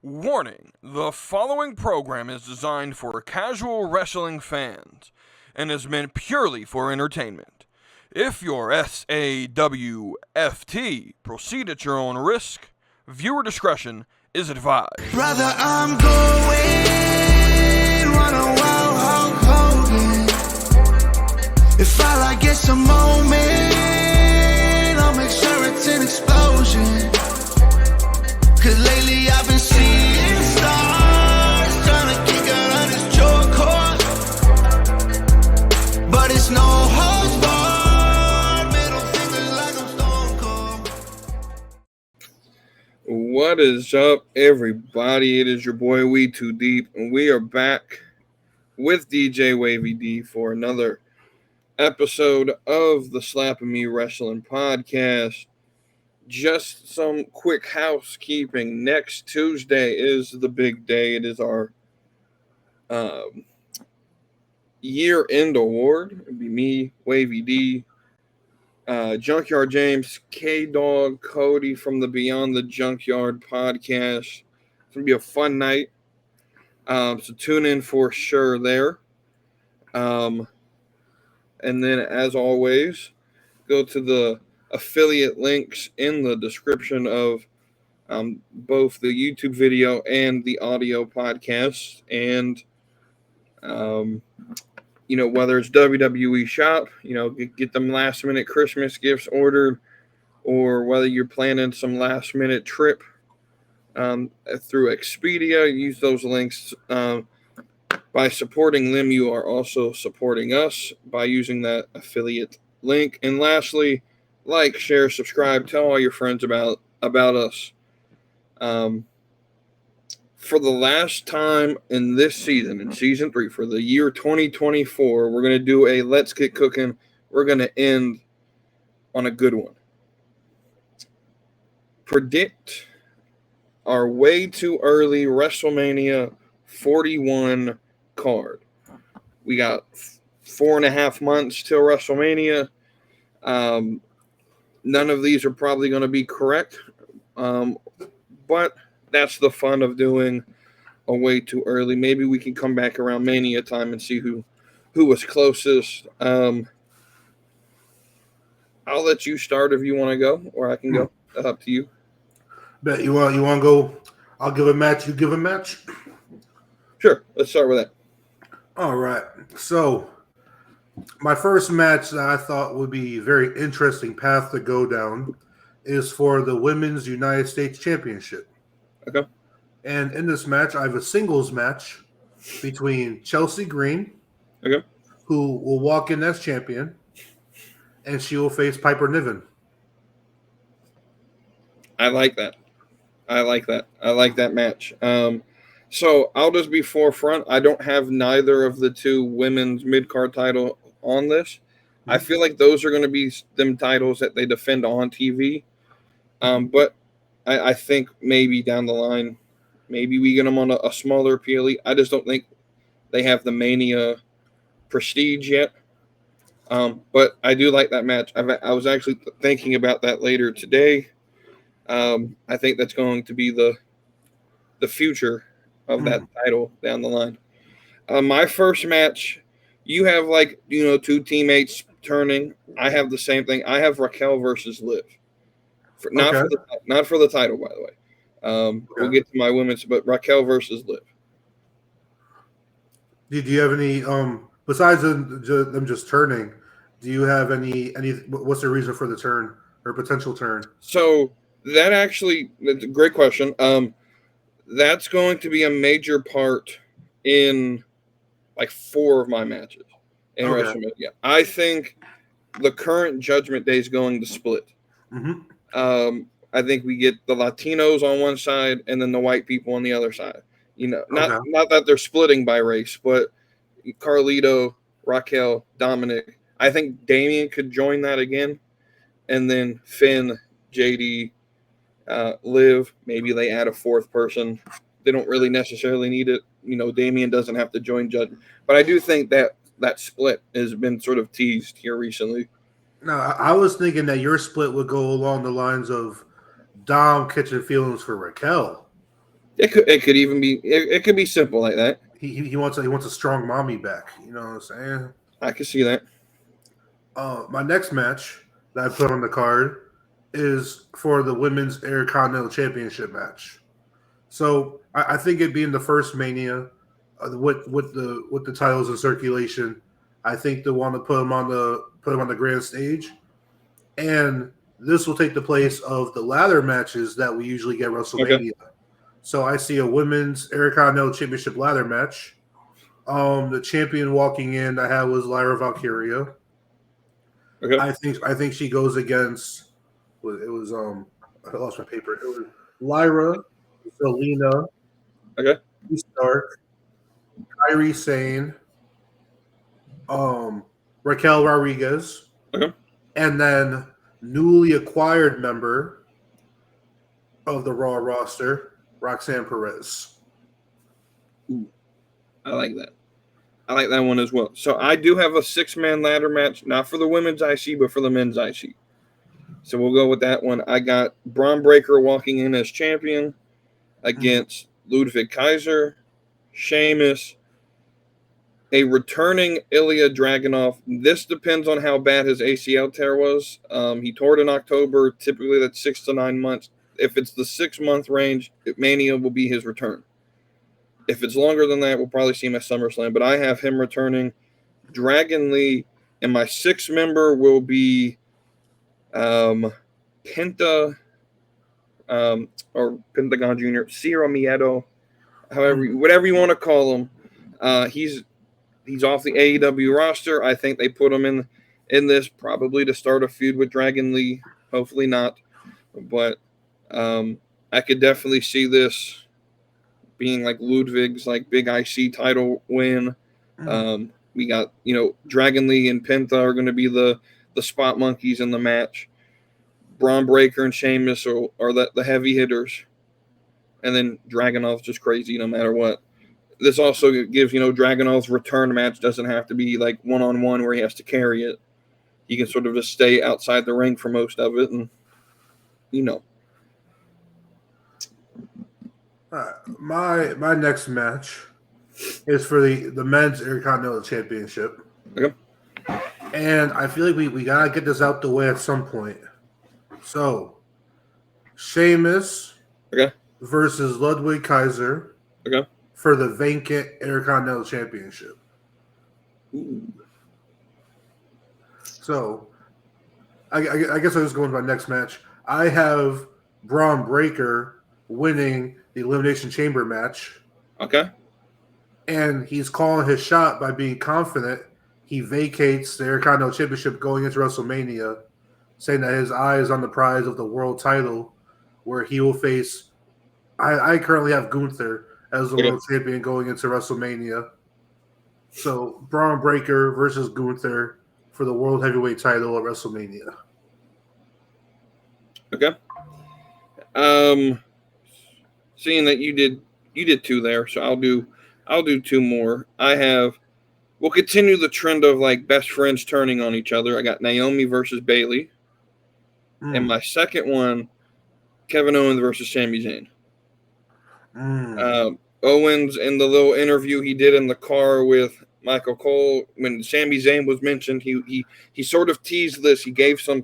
Warning, the following program is designed for casual wrestling fans and is meant purely for entertainment. If you're SAWFT, proceed at your own risk. Viewer discretion is advised. Brother, I'm going run a wild Hulk Hogan. If I get some moment, I'll make sure it's an explosion. Cause lately I've been seeing stars, trying to kick out on this joy cord. But it's no holds barred, middle fingers like I'm Stone Cold. What is up, everybody? It is your boy WeTooDeep, and we are back with DJWAVYD for another episode of the SNME Wrestling Podcast. Just some quick housekeeping. Next Tuesday is the big day. It is our year-end award. It'd be me, Wavy D, Junkyard James, K-Dog, Cody from the Beyond the Junkyard podcast. It's going to be a fun night. So tune in for sure there. And then, as always, go to the affiliate links in the description of both the YouTube video and the audio podcast. And, whether it's WWE Shop, get them last minute Christmas gifts ordered, or whether you're planning some last minute trip through Expedia, use those links. By supporting them, you are also supporting us by using that affiliate link. And lastly, like, share, subscribe, tell all your friends about us. For the last time in this season, in season 3, for the year 2024, we're going to do a Let's Get Cooking. We're going to end on a good one. Predict our way too early WrestleMania 41 card. We got 4.5 months till WrestleMania. None of these are probably going to be correct, but that's the fun of doing a way too early. Maybe we can come back around Mania time and see who was closest. I'll let you start if you want to go, or I can go. Up to you. Bet you want to go. I'll give a match. You give a match. Sure. Let's start with that. All right. So, my first match that I thought would be a very interesting path to go down is for the Women's United States Championship. Okay. And in this match, I have a singles match between Chelsea Green, okay, who will walk in as champion, and she will face Piper Niven. I like that. I like that match. So I'll just be forefront. I don't have neither of the two women's mid-card title on this. I feel like those are going to be them titles that they defend on TV. But I think maybe down the line, maybe we get them on a smaller PLE. I just don't think they have the Mania prestige yet. But I do like that match. I was actually thinking about that later today. I think that's going to be the future of that title down the line. My first match, you have two teammates turning. I have the same thing. I have Raquel versus Liv. Not for the title, by the way. We'll get to my women's, but Raquel versus Liv. Do you have any besides them just turning? Do you have any? What's the reason for the turn or potential turn? So that's a great question. That's going to be a major part in 4 of my matches in WrestleMania. I think the current Judgment Day is going to split. Mm-hmm. I think we get the Latinos on one side and then the white people on the other side. Not that they're splitting by race, but Carlito, Raquel, Dominic. I think Damian could join that again, and then Finn, JD, Liv. Maybe they add a 4th person. They don't really necessarily need it. Damian doesn't have to join Judgment. But I do think that split has been sort of teased here recently. No, I was thinking that your split would go along the lines of Dom catching feelings for Raquel. It could even be it could be simple like that. He wants a strong mommy back. You know what I'm saying? I can see that. My next match that I put on the card is for the Women's Intercontinental Championship match. So I think it being the first Mania with the titles in circulation, I think they want to put them on the grand stage, and this will take the place of the ladder matches that we usually get at WrestleMania. Okay. So I see a Women's Intercontinental Championship ladder match. The champion walking in I had was Lyra Valkyria. Okay. I think she goes against it was I lost my paper. It was Lyra, Zelina, okay, Stark, Kairi Sane, Raquel Rodriguez, okay, and then newly acquired member of the Raw roster, Roxanne Perez. Ooh, I like that. I like that one as well. So I do have a 6-man ladder match, not for the women's IC, but for the men's IC. So we'll go with that one. I got Braun Breaker walking in as champion against Ludwig Kaiser, Sheamus, a returning Ilya Dragunov. This depends on how bad his ACL tear was. He tore it in October. Typically, that's 6 to 9 months. If it's the 6-month range, Mania will be his return. If it's longer than that, we'll probably see him at SummerSlam. But I have him returning. Dragon Lee, and my 6th member will be Penta or Pentagon Jr., Ciro Miedo, whatever you want to call him. He's off the AEW roster. I think they put him in this probably to start a feud with Dragon Lee. Hopefully not. But I could definitely see this being like Ludwig's like big IC title win. We got, Dragon Lee and Penta are going to be the spot monkeys in the match. Braun Breaker and Sheamus are the heavy hitters. And then Dragunov's just crazy no matter what. This also gives, Dragunov's return match doesn't have to be like one-on-one where he has to carry it. He can sort of just stay outside the ring for most of it. And, My next match is for the men's Intercontinental Championship. Okay. And I feel like we gotta get this out the way at some point. So Sheamus versus Ludwig Kaiser for the vacant Intercontinental Championship. Ooh. So I guess I'll just go into my next match. I have Braun Breaker winning the Elimination Chamber match. Okay. And he's calling his shot by being confident. He vacates the Intercontinental Championship going into WrestleMania, saying that his eye is on the prize of the world title, where he will face. I currently have Gunther as the world champion going into WrestleMania. So Braun Breaker versus Gunther for the world heavyweight title at WrestleMania. Okay. Seeing that you did 2 there, so I'll do 2 more. We'll continue the trend of like best friends turning on each other. I got Naomi versus Bayley. And my second one, Kevin Owens versus Sami Zayn. Owens, in the little interview he did in the car with Michael Cole, when Sami Zayn was mentioned, he sort of teased this. He gave some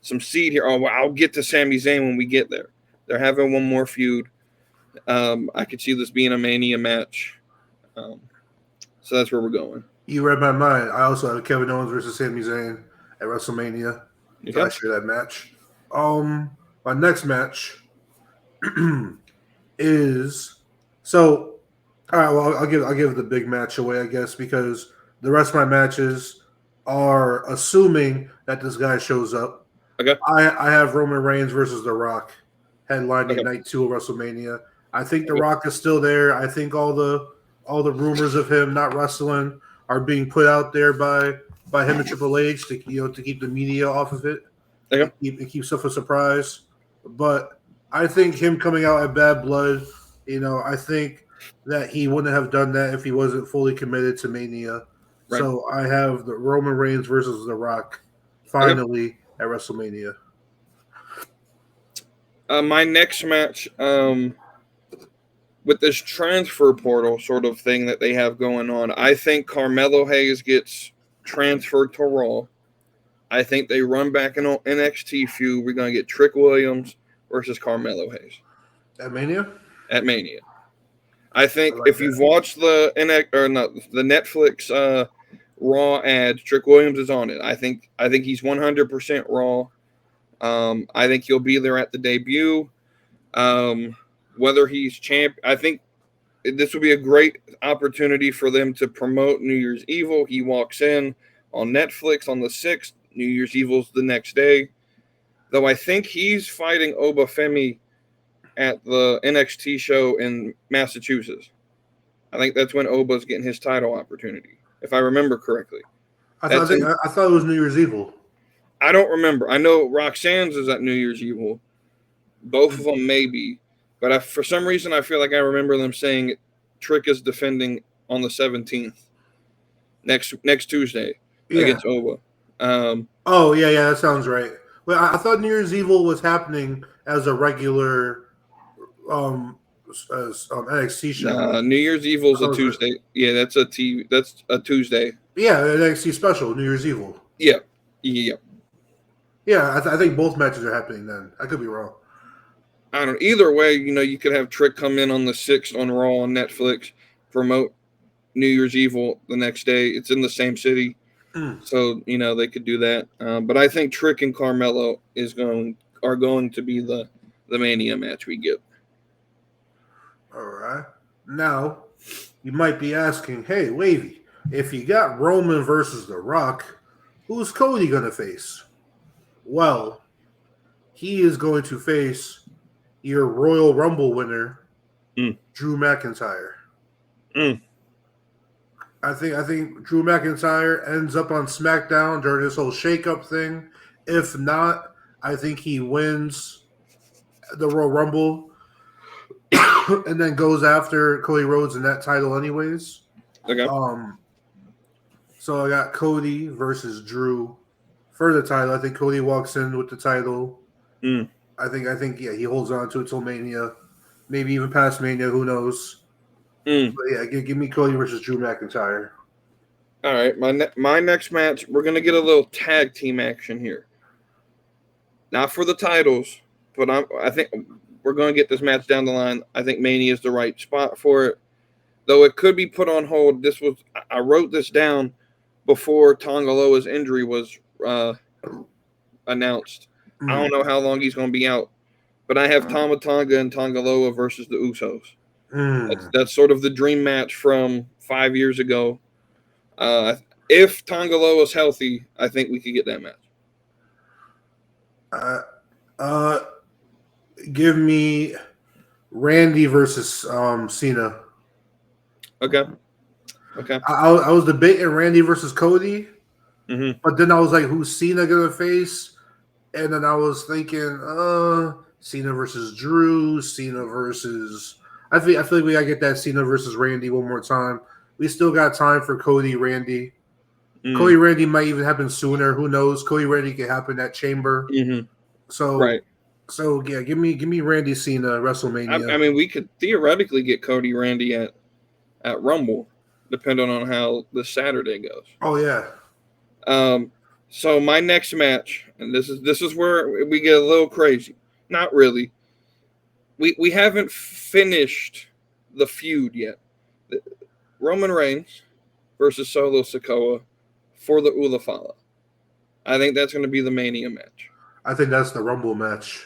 seed here. Oh, well, I'll get to Sami Zayn when we get there. They're having one more feud. I could see this being a Mania match. So that's where we're going. You read my mind. I also have Kevin Owens versus Sami Zayn at WrestleMania. Okay. So I share that match. My next match is all right. Well, I'll give the big match away, I guess, because the rest of my matches are assuming that this guy shows up. Okay. I have Roman Reigns versus The Rock headlining night 2 of WrestleMania. I think The Rock is still there. I think all the rumors of him not wrestling are being put out there by him and Triple H to keep the media off of it. Okay. And keep stuff a surprise. But I think him coming out at Bad Blood, I think that he wouldn't have done that if he wasn't fully committed to Mania. Right. So I have the Roman Reigns versus The Rock finally at WrestleMania. My next match, with this transfer portal sort of thing that they have going on, I think Carmelo Hayes gets transferred to Raw. I think they run back an NXT feud. We're going to get Trick Williams versus Carmelo Hayes. At Mania? At Mania. I think like if you've watched the Netflix Raw ads, Trick Williams is on it. I think he's 100% Raw. I think he'll be there at the debut. Whether he's champ, I think this would be a great opportunity for them to promote New Year's Evil. He walks in on Netflix on the 6th. New Year's Evil's the next day. Though I think he's fighting Obafemi at the NXT show in Massachusetts. I think that's when Oba's getting his title opportunity, if I remember correctly. I thought it was New Year's Evil. I don't remember. I know Roxanne's is at New Year's Evil. Both of them maybe. But for some reason, I feel like I remember them saying Trick is defending on the 17th, next Tuesday against Oba. That sounds right. Well, I thought New Year's Evil was happening as a regular NXT show. New Year's Evil is a Tuesday. Right. Yeah, that's a Tuesday. Yeah, NXT special, New Year's Evil. Yeah. Yeah, I think both matches are happening then. I could be wrong. I don't. Either way, you could have Trick come in on the 6th on Raw on Netflix, promote New Year's Evil the next day. It's in the same city, so they could do that. But I think Trick and Carmelo are going to be the Mania match we get. All right. Now, you might be asking, hey, Wavy, if you got Roman versus The Rock, who's Cody going to face? Well, he is going to face your Royal Rumble winner, Drew McIntyre. I think Drew McIntyre ends up on SmackDown during this whole shakeup thing. If not, I think he wins the Royal Rumble and then goes after Cody Rhodes in that title anyways. Okay. So I got Cody versus Drew for the title. I think Cody walks in with the title. I think he holds on to it till Mania, maybe even past Mania. Who knows? But yeah, give me Cody versus Drew McIntyre. All right, my next match, we're gonna get a little tag team action here. Not for the titles, but I think we're gonna get this match down the line. I think Mania is the right spot for it, though it could be put on hold. I wrote this down before Tonga Loa's injury was announced. I don't know how long he's going to be out, but I have Tama Tonga and Tonga Loa versus the Usos. That's sort of the dream match from 5 years ago. If Tonga Loa is healthy, I think we could get that match. Give me Randy versus Cena. Okay. I was debating Randy versus Cody, but then I was like, who's Cena going to face? And then I was thinking, Cena versus Drew, Cena versus... I feel like we got to get that Cena versus Randy one more time. We still got time for Cody, Randy. Cody, Randy might even happen sooner. Who knows? Cody, Randy can happen at Chamber. So, right. So, yeah, give me Randy, Cena, WrestleMania. I mean, we could theoretically get Cody, Randy at Rumble, depending on how the Saturday goes. Oh, yeah. So my next match, and this is where we get a little crazy. Not really. We haven't finished the feud yet. Roman Reigns versus Solo Sikoa for the Ulafala. I think that's going to be the Mania match. I think that's the Rumble match.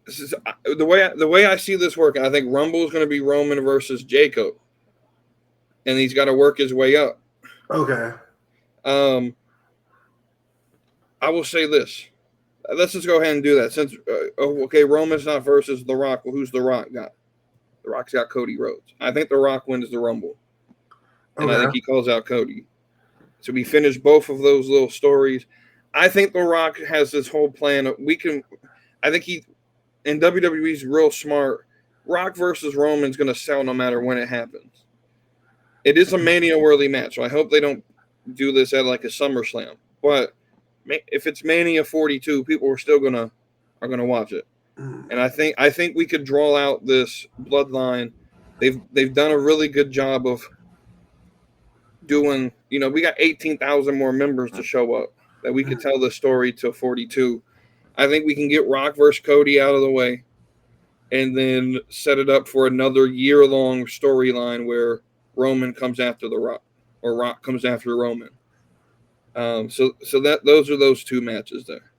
This is the way I see this working. I think Rumble is going to be Roman versus Jacob, and he's got to work his way up. Okay. I will say this. Let's just go ahead and do that. Since Roman's not versus The Rock. Well, who's The Rock got? The Rock's got Cody Rhodes. I think The Rock wins the Rumble, and I think he calls out Cody. So we finish both of those little stories. I think The Rock has this whole plan. I think he, and WWE's real smart. Rock versus Roman's going to sell no matter when it happens. It is a Mania-worthy match, so I hope they don't do this at like a SummerSlam. But if it's Mania 42, people are still gonna watch it. And I think we could draw out this bloodline. They've done a really good job of doing. We got 18,000 more members to show up that we could tell the story to 42. I think we can get Rock versus Cody out of the way, and then set it up for another year-long storyline where Roman comes after the Rock, or Rock comes after Roman. So that those are those two matches there.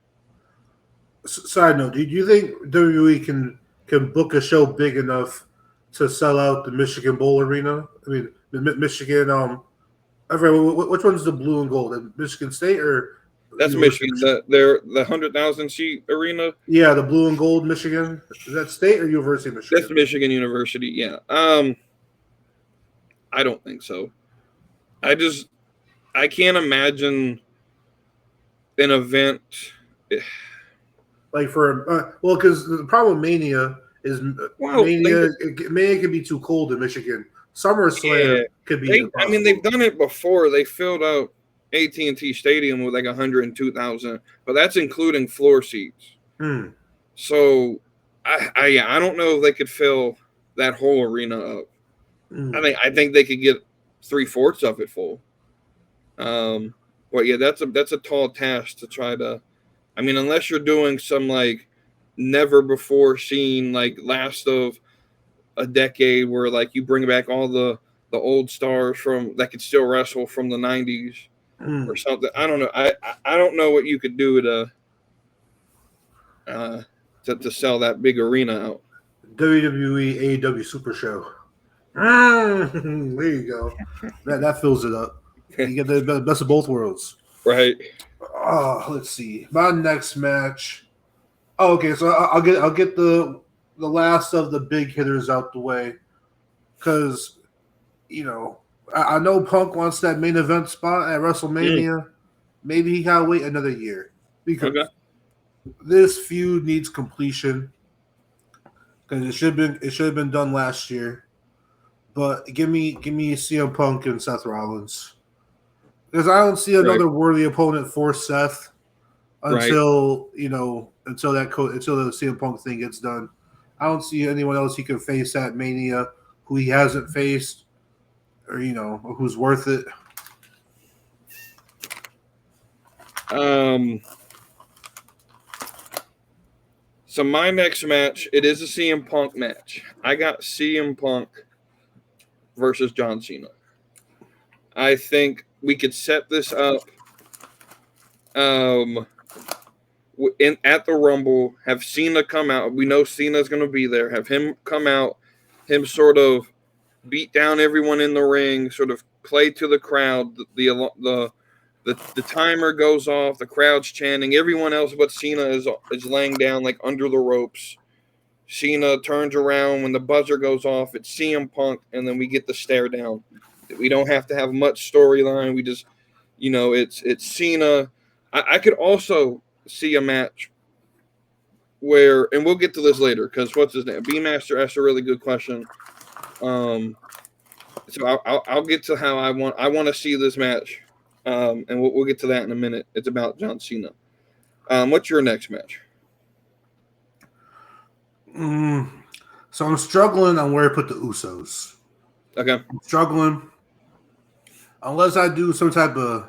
Side note: do you think WWE can book a show big enough to sell out the Michigan Bowl Arena? I mean, the Michigan. I forget which one's the blue and gold? The Michigan State or that's Michigan? The 100,000 seat arena. Yeah, the blue and gold Michigan. Is that State or University of Michigan? That's Michigan University. Yeah. I don't think so. I can't imagine an event. Like for because the problem with Mania is Mania can be too cold in Michigan. SummerSlam could be. They've done it before. They filled out AT&T Stadium with like 102,000, but that's including floor seats. So I don't know if they could fill that whole arena up. I think they could get 3/4 of it full. But yeah, that's a tall task to try to. I mean, unless you're doing some like never before seen, like last of a decade, where like you bring back all the old stars from that could still wrestle from the 90s or something. I don't know. I don't know what you could do to sell that big arena out. WWE AEW Super Show. There you go. That fills it up. You get the best of both worlds. Right. Let's see. My next match. Okay, so I'll get the last of the big hitters out the way, because I know Punk wants that main event spot at WrestleMania. Maybe he gotta wait another year, because this feud needs completion. Because it should have been done last year. But give me CM Punk and Seth Rollins. Because I don't see another worthy opponent for Seth until the CM Punk thing gets done. I don't see anyone else he can face at Mania who he hasn't faced, or who's worth it. So my next match, it is a CM Punk match. I got CM Punk versus John Cena. I think we could set this up at the Rumble, have Cena come out. We know Cena's going to be there. Have him come out, him sort of beat down everyone in the ring, sort of play to the crowd. The timer goes off, the crowd's chanting. Everyone else but Cena is laying down like under the ropes. Cena turns around when the buzzer goes off. It's CM Punk, and then we get the stare down. We don't have to have much storyline. We just, it's Cena. I could also see a match where, and we'll get to this later, because what's his name? B-Master asked a really good question. So I'll get to how I want to see this match, and we'll get to that in a minute. It's about John Cena. What's your next match? So I'm struggling on where to put the Usos. Okay. I'm struggling. Unless I do some type of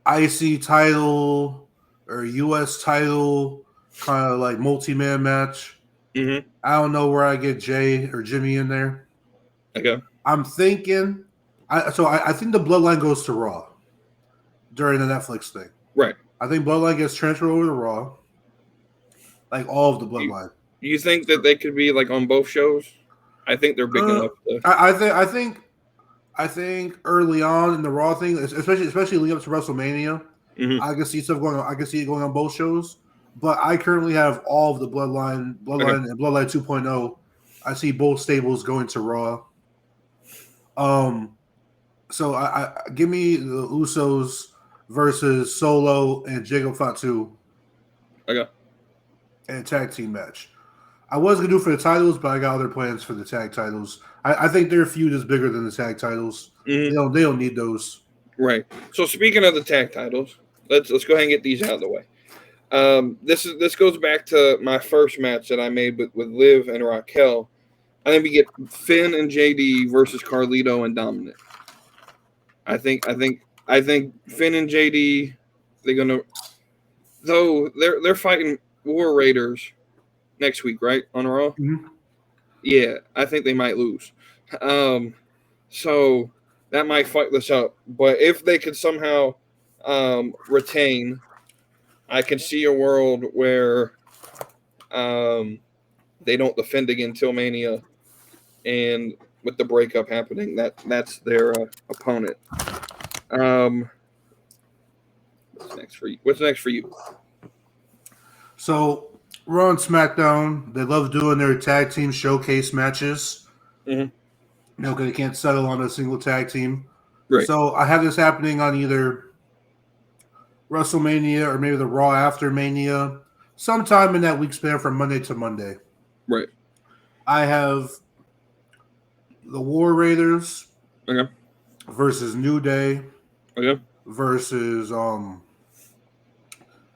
IC title or US title kind of like multi-man match. I don't know where I get Jay or Jimmy in there. Okay. I'm thinking I think the Bloodline goes to Raw during the Netflix thing. Right. I think Bloodline gets transferred over to Raw. Like all of the Bloodline. You think that they could be like on both shows? I think they're big enough. I think early on in the Raw thing, especially leading up to WrestleMania, I can see stuff going on. I can see it going on both shows. But I currently have all of the Bloodline and Bloodline 2.0. I see both stables going to Raw. So I give me the Usos versus Solo and Jacob Fatu. Okay. And a tag team match. I was gonna do for the titles, but I got other plans for the tag titles. I think their feud is bigger than the tag titles. They don't need those. Right. So speaking of the tag titles, let's go ahead and get these out of the way. This goes back to my first match that I made with Liv and Raquel. I think we get Finn and JD versus Carlito and Dominic. I think Finn and JD, they're fighting War Raiders next week, right, on Raw? Mm-hmm. Yeah, I think they might lose. So that might fuck this up. But if they could somehow retain, I can see a world where they don't defend again till Mania, and with the breakup happening, that's their opponent. What's next for you? So Raw and SmackDown, they love doing their tag team showcase matches. Mm-hmm. Because they can't settle on a single tag team. Right. So I have this happening on either WrestleMania or maybe the Raw after Mania, sometime in that week span from Monday to Monday. Right. I have the War Raiders versus New Day versus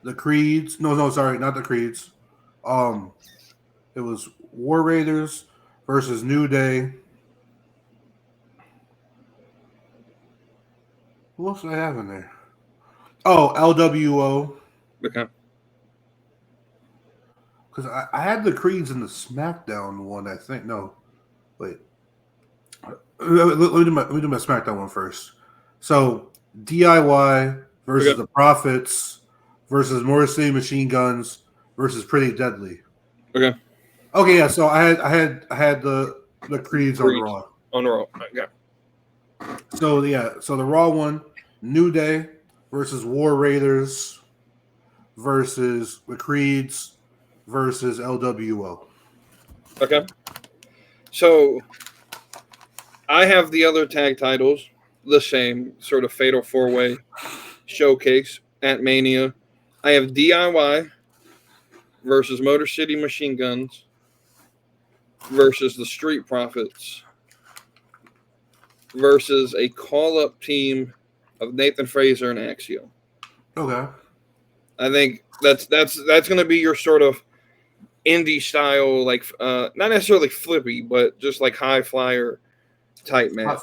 the Creeds. No, sorry, not the Creeds. It was War Raiders versus New Day. What else do I have in there? Oh, LWO. Okay. Because I had the Creeds in the SmackDown one, I think. No. Wait. Let me do my SmackDown one first. So, DIY versus the Profits versus Motor City Machine Guns versus Pretty Deadly. Okay, yeah. So I had the Creeds on Raw. On Raw. Okay. So the Raw one, New Day versus War Raiders versus the Creeds versus LWO. Okay. So I have the other tag titles, the same sort of fatal 4-way showcase at Mania. I have DIY versus Motor City Machine Guns versus the Street Profits versus a call-up team of Nathan Fraser and Axiom. Okay. I think that's going to be your sort of indie style, like not necessarily flippy, but just like high flyer type match.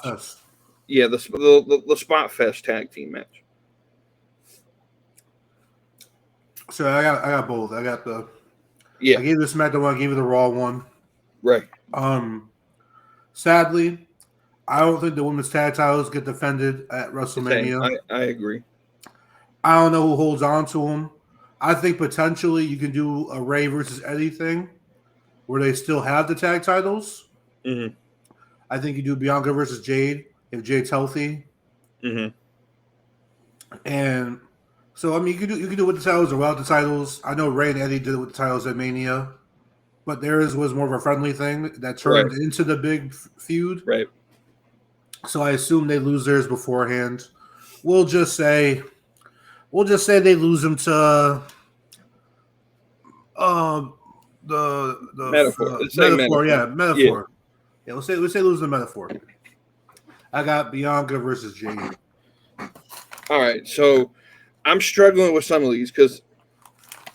Yeah, the Spot Fest tag team match. So I got both. I got the I gave the SmackDown one, I gave you the Raw one. Right. Sadly, I don't think the women's tag titles get defended at WrestleMania. I agree. I don't know who holds on to them. I think potentially you can do a Ray versus Eddie thing where they still have the tag titles. Mm-hmm. I think you do Bianca versus Jade if Jade's healthy. Mm-hmm. And so I mean you can do it with the titles or without the titles. I know Ray and Eddie did it with the titles at Mania, but theirs was more of a friendly thing that turned into the big feud. Right. So I assume they lose theirs beforehand. We'll just say they lose them to the Metaphor. Metaphor. Yeah, Metaphor. Yeah, we'll say lose the Metaphor. I got Bianca versus Jade. All right, so I'm struggling with some of these because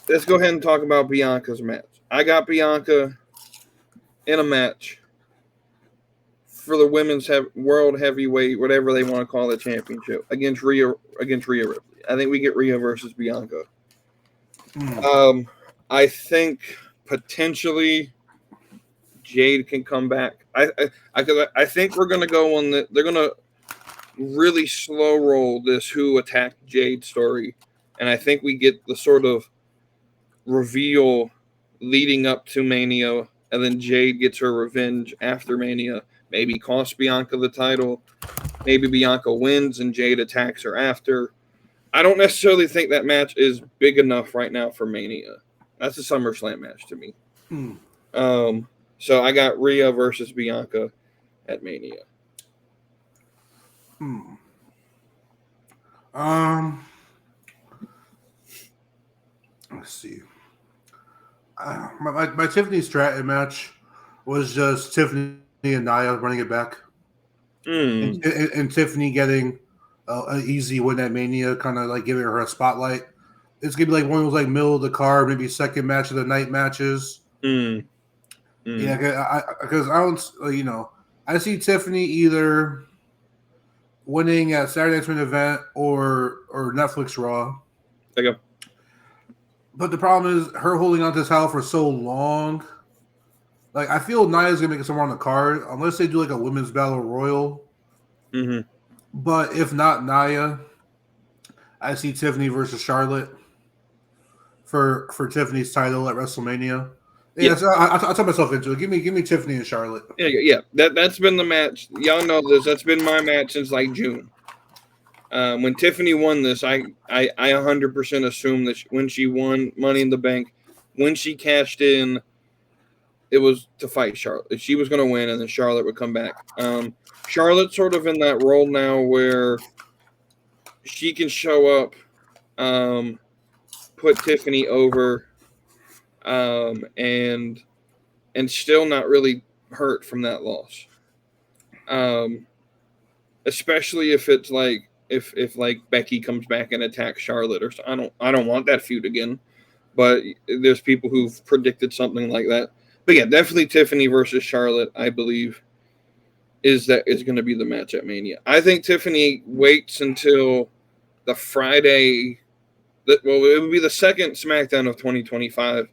let's go ahead and talk about Bianca's match. I got Bianca in a match for the women's world heavyweight, whatever they want to call it, championship against Rhea Ripley. I think we get Rhea versus Bianca. I think potentially Jade can come back. I think we're gonna go on they're gonna really slow roll this who attacked Jade story, and I think we get the sort of reveal leading up to Mania, and then Jade gets her revenge after Mania. Maybe costs Bianca the title. Maybe Bianca wins and Jade attacks her after. I don't necessarily think that match is big enough right now for Mania. That's a SummerSlam match to me. So I got Rhea versus Bianca at Mania. Let's see. My Tiffany Stratton match was just Tiffany and Nia running it back, and Tiffany getting an easy win at Mania, kind of like giving her a spotlight. it's gonna be like one of those like middle of the card, maybe second match of the night matches. Mm. Yeah, because I don't, I see Tiffany either winning at Saturday Night's Main Event or Netflix Raw. There you go. But the problem is her holding on to this title for so long. Like, I feel Nia's gonna make it somewhere on the card unless they do like a women's battle royal. Mm-hmm. But if not Nia, I see Tiffany versus Charlotte for Tiffany's title at WrestleMania. Yeah, so I'll talk myself into it. Give me Tiffany and Charlotte. Yeah. That's been the match. Y'all know this. That's been my match since like June. When Tiffany won this, I 100% assumed that when she won Money in the Bank, when she cashed in, it was to fight Charlotte. She was going to win, and then Charlotte would come back. Charlotte's sort of in that role now where she can show up, put Tiffany over, and still not really hurt from that loss. Especially if it's like if like Becky comes back and attacks Charlotte or so. I don't want that feud again. But there's people who've predicted something like that. But yeah, definitely Tiffany versus Charlotte, I believe, is going to be the match at Mania. I think Tiffany waits until the Friday. It would be the second SmackDown of 2025,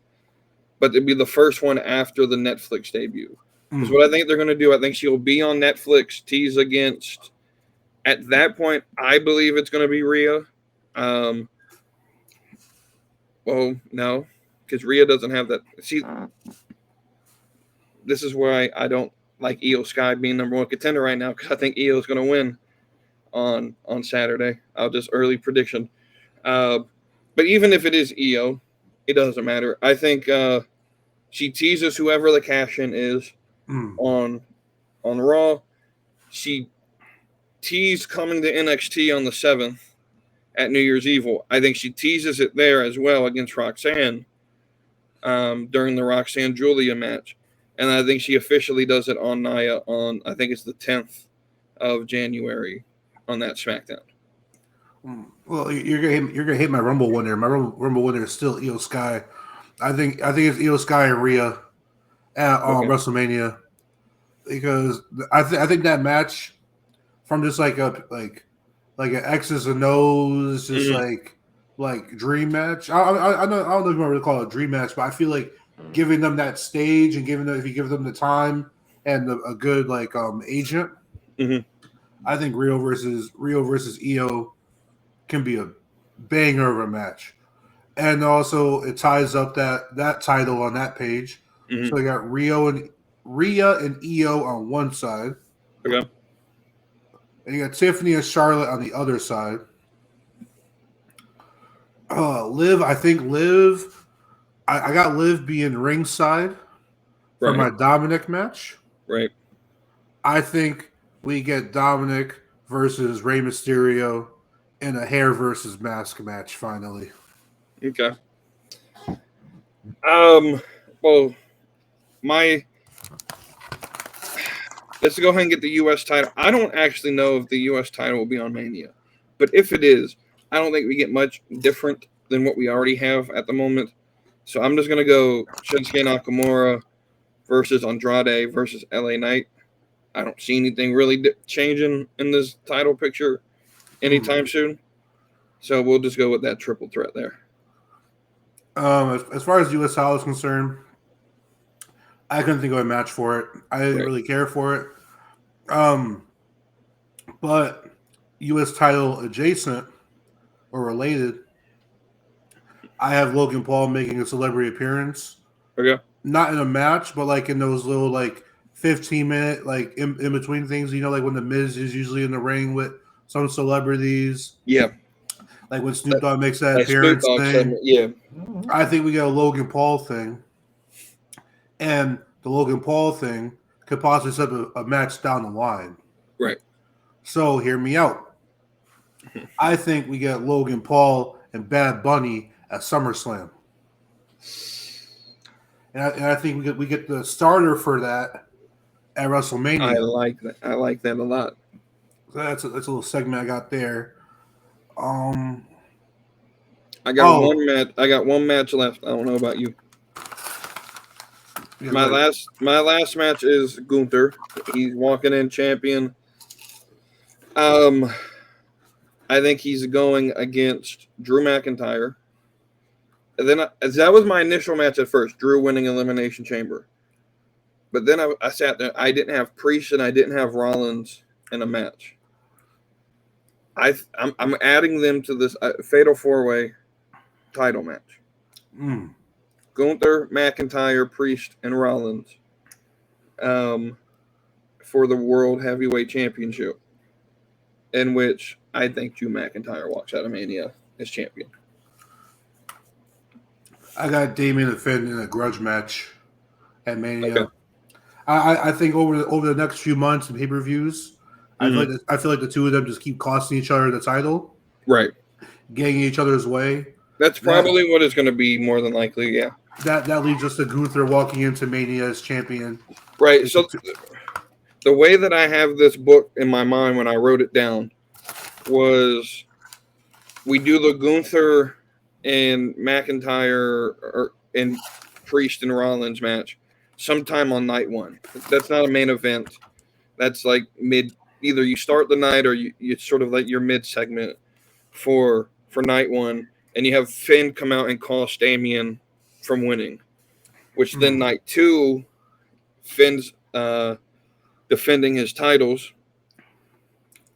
but it'd be the first one after the Netflix debut. Because what I think they're going to do, I think she'll be on Netflix, tease against. At that point, I believe it's going to be Rhea. Well, no, because Rhea doesn't have that. See, this is why I don't like Iyo Sky being number one contender right now, because I think Iyo is going to win on Saturday. I'll just early prediction. But even if it is Iyo, it doesn't matter. I think she teases whoever the cash-in is on Raw. She teased coming to NXT on the 7th at New Year's Eve. I think she teases it there as well against Roxanne during the Roxanne Julia match. And I think she officially does it on Nia on, I think it's the 10th of January on that SmackDown. Well, you're gonna hate my Rumble winner. My Rumble winner is still Iyo Sky. I think it's Iyo Sky and Rhea at WrestleMania, because I think that match from just like an X's and O's, just like dream match. I don't know if you want to call it a dream match, but I feel like giving them that stage and if you give them the time and a good agent, I think Rio versus Iyo can be a banger of a match. And also it ties up that title on that page. So we got Rhea and Iyo on one side. Okay. And you got Tiffany and Charlotte on the other side. Liv, I think Liv, I got Liv being ringside for my Dominic match. Right. I think we get Dominic versus Rey Mysterio in a hair versus mask match finally. Okay. Well, let's go ahead and get the U.S. title. I don't actually know if the U.S. title will be on Mania, but if it is, I don't think we get much different than what we already have at the moment. So I'm just going to go Shinsuke Nakamura versus Andrade versus LA Knight. I don't see anything really changing in this title picture anytime soon. So we'll just go with that triple threat there. As far as U.S. title is concerned, I couldn't think of a match for it. I didn't really care for it. But U.S. title adjacent or related, I have Logan Paul making a celebrity appearance. Okay. Not in a match, but like in those little 15-minute in between things. Like when the Miz is usually in the ring with some celebrities. Yeah. Like when Snoop Dogg makes that appearance thing. Segment, yeah. I think we got a Logan Paul thing. And the Logan Paul thing could possibly set a match down the line. Right. So hear me out. I think we get Logan Paul and Bad Bunny at SummerSlam. And I think we get the starter for that at WrestleMania. I like that. I like that a lot. So that's a little segment I got there. I got one match. I got one match left. I don't know about you. Yeah, My last match is Gunther. He's walking in champion. I think he's going against Drew McIntyre. And then that was my initial match at first. Drew winning Elimination Chamber. But then I sat there. I didn't have Priest and I didn't have Rollins in a match. I'm adding them to this Fatal 4-Way title match. Gunther, McIntyre, Priest, and Rollins for the World Heavyweight Championship, in which I think Drew McIntyre walks out of Mania as champion. I got Damian and Finn in a grudge match at Mania. Okay. I think over the next few months and pay-per-views, I feel like the two of them just keep costing each other the title. Right. Getting each other's way. That's probably what it's going to be more than likely, yeah. That leads us to Gunther walking into Mania as champion. Right. So the way that I have this book in my mind when I wrote it down was we do the Gunther and McIntyre and Priest and Rollins match sometime on night one. That's not a main event. That's like either you start the night or you sort of like your mid segment for night one, and you have Finn come out and cost Damian from winning, which then night two, Finn's defending his titles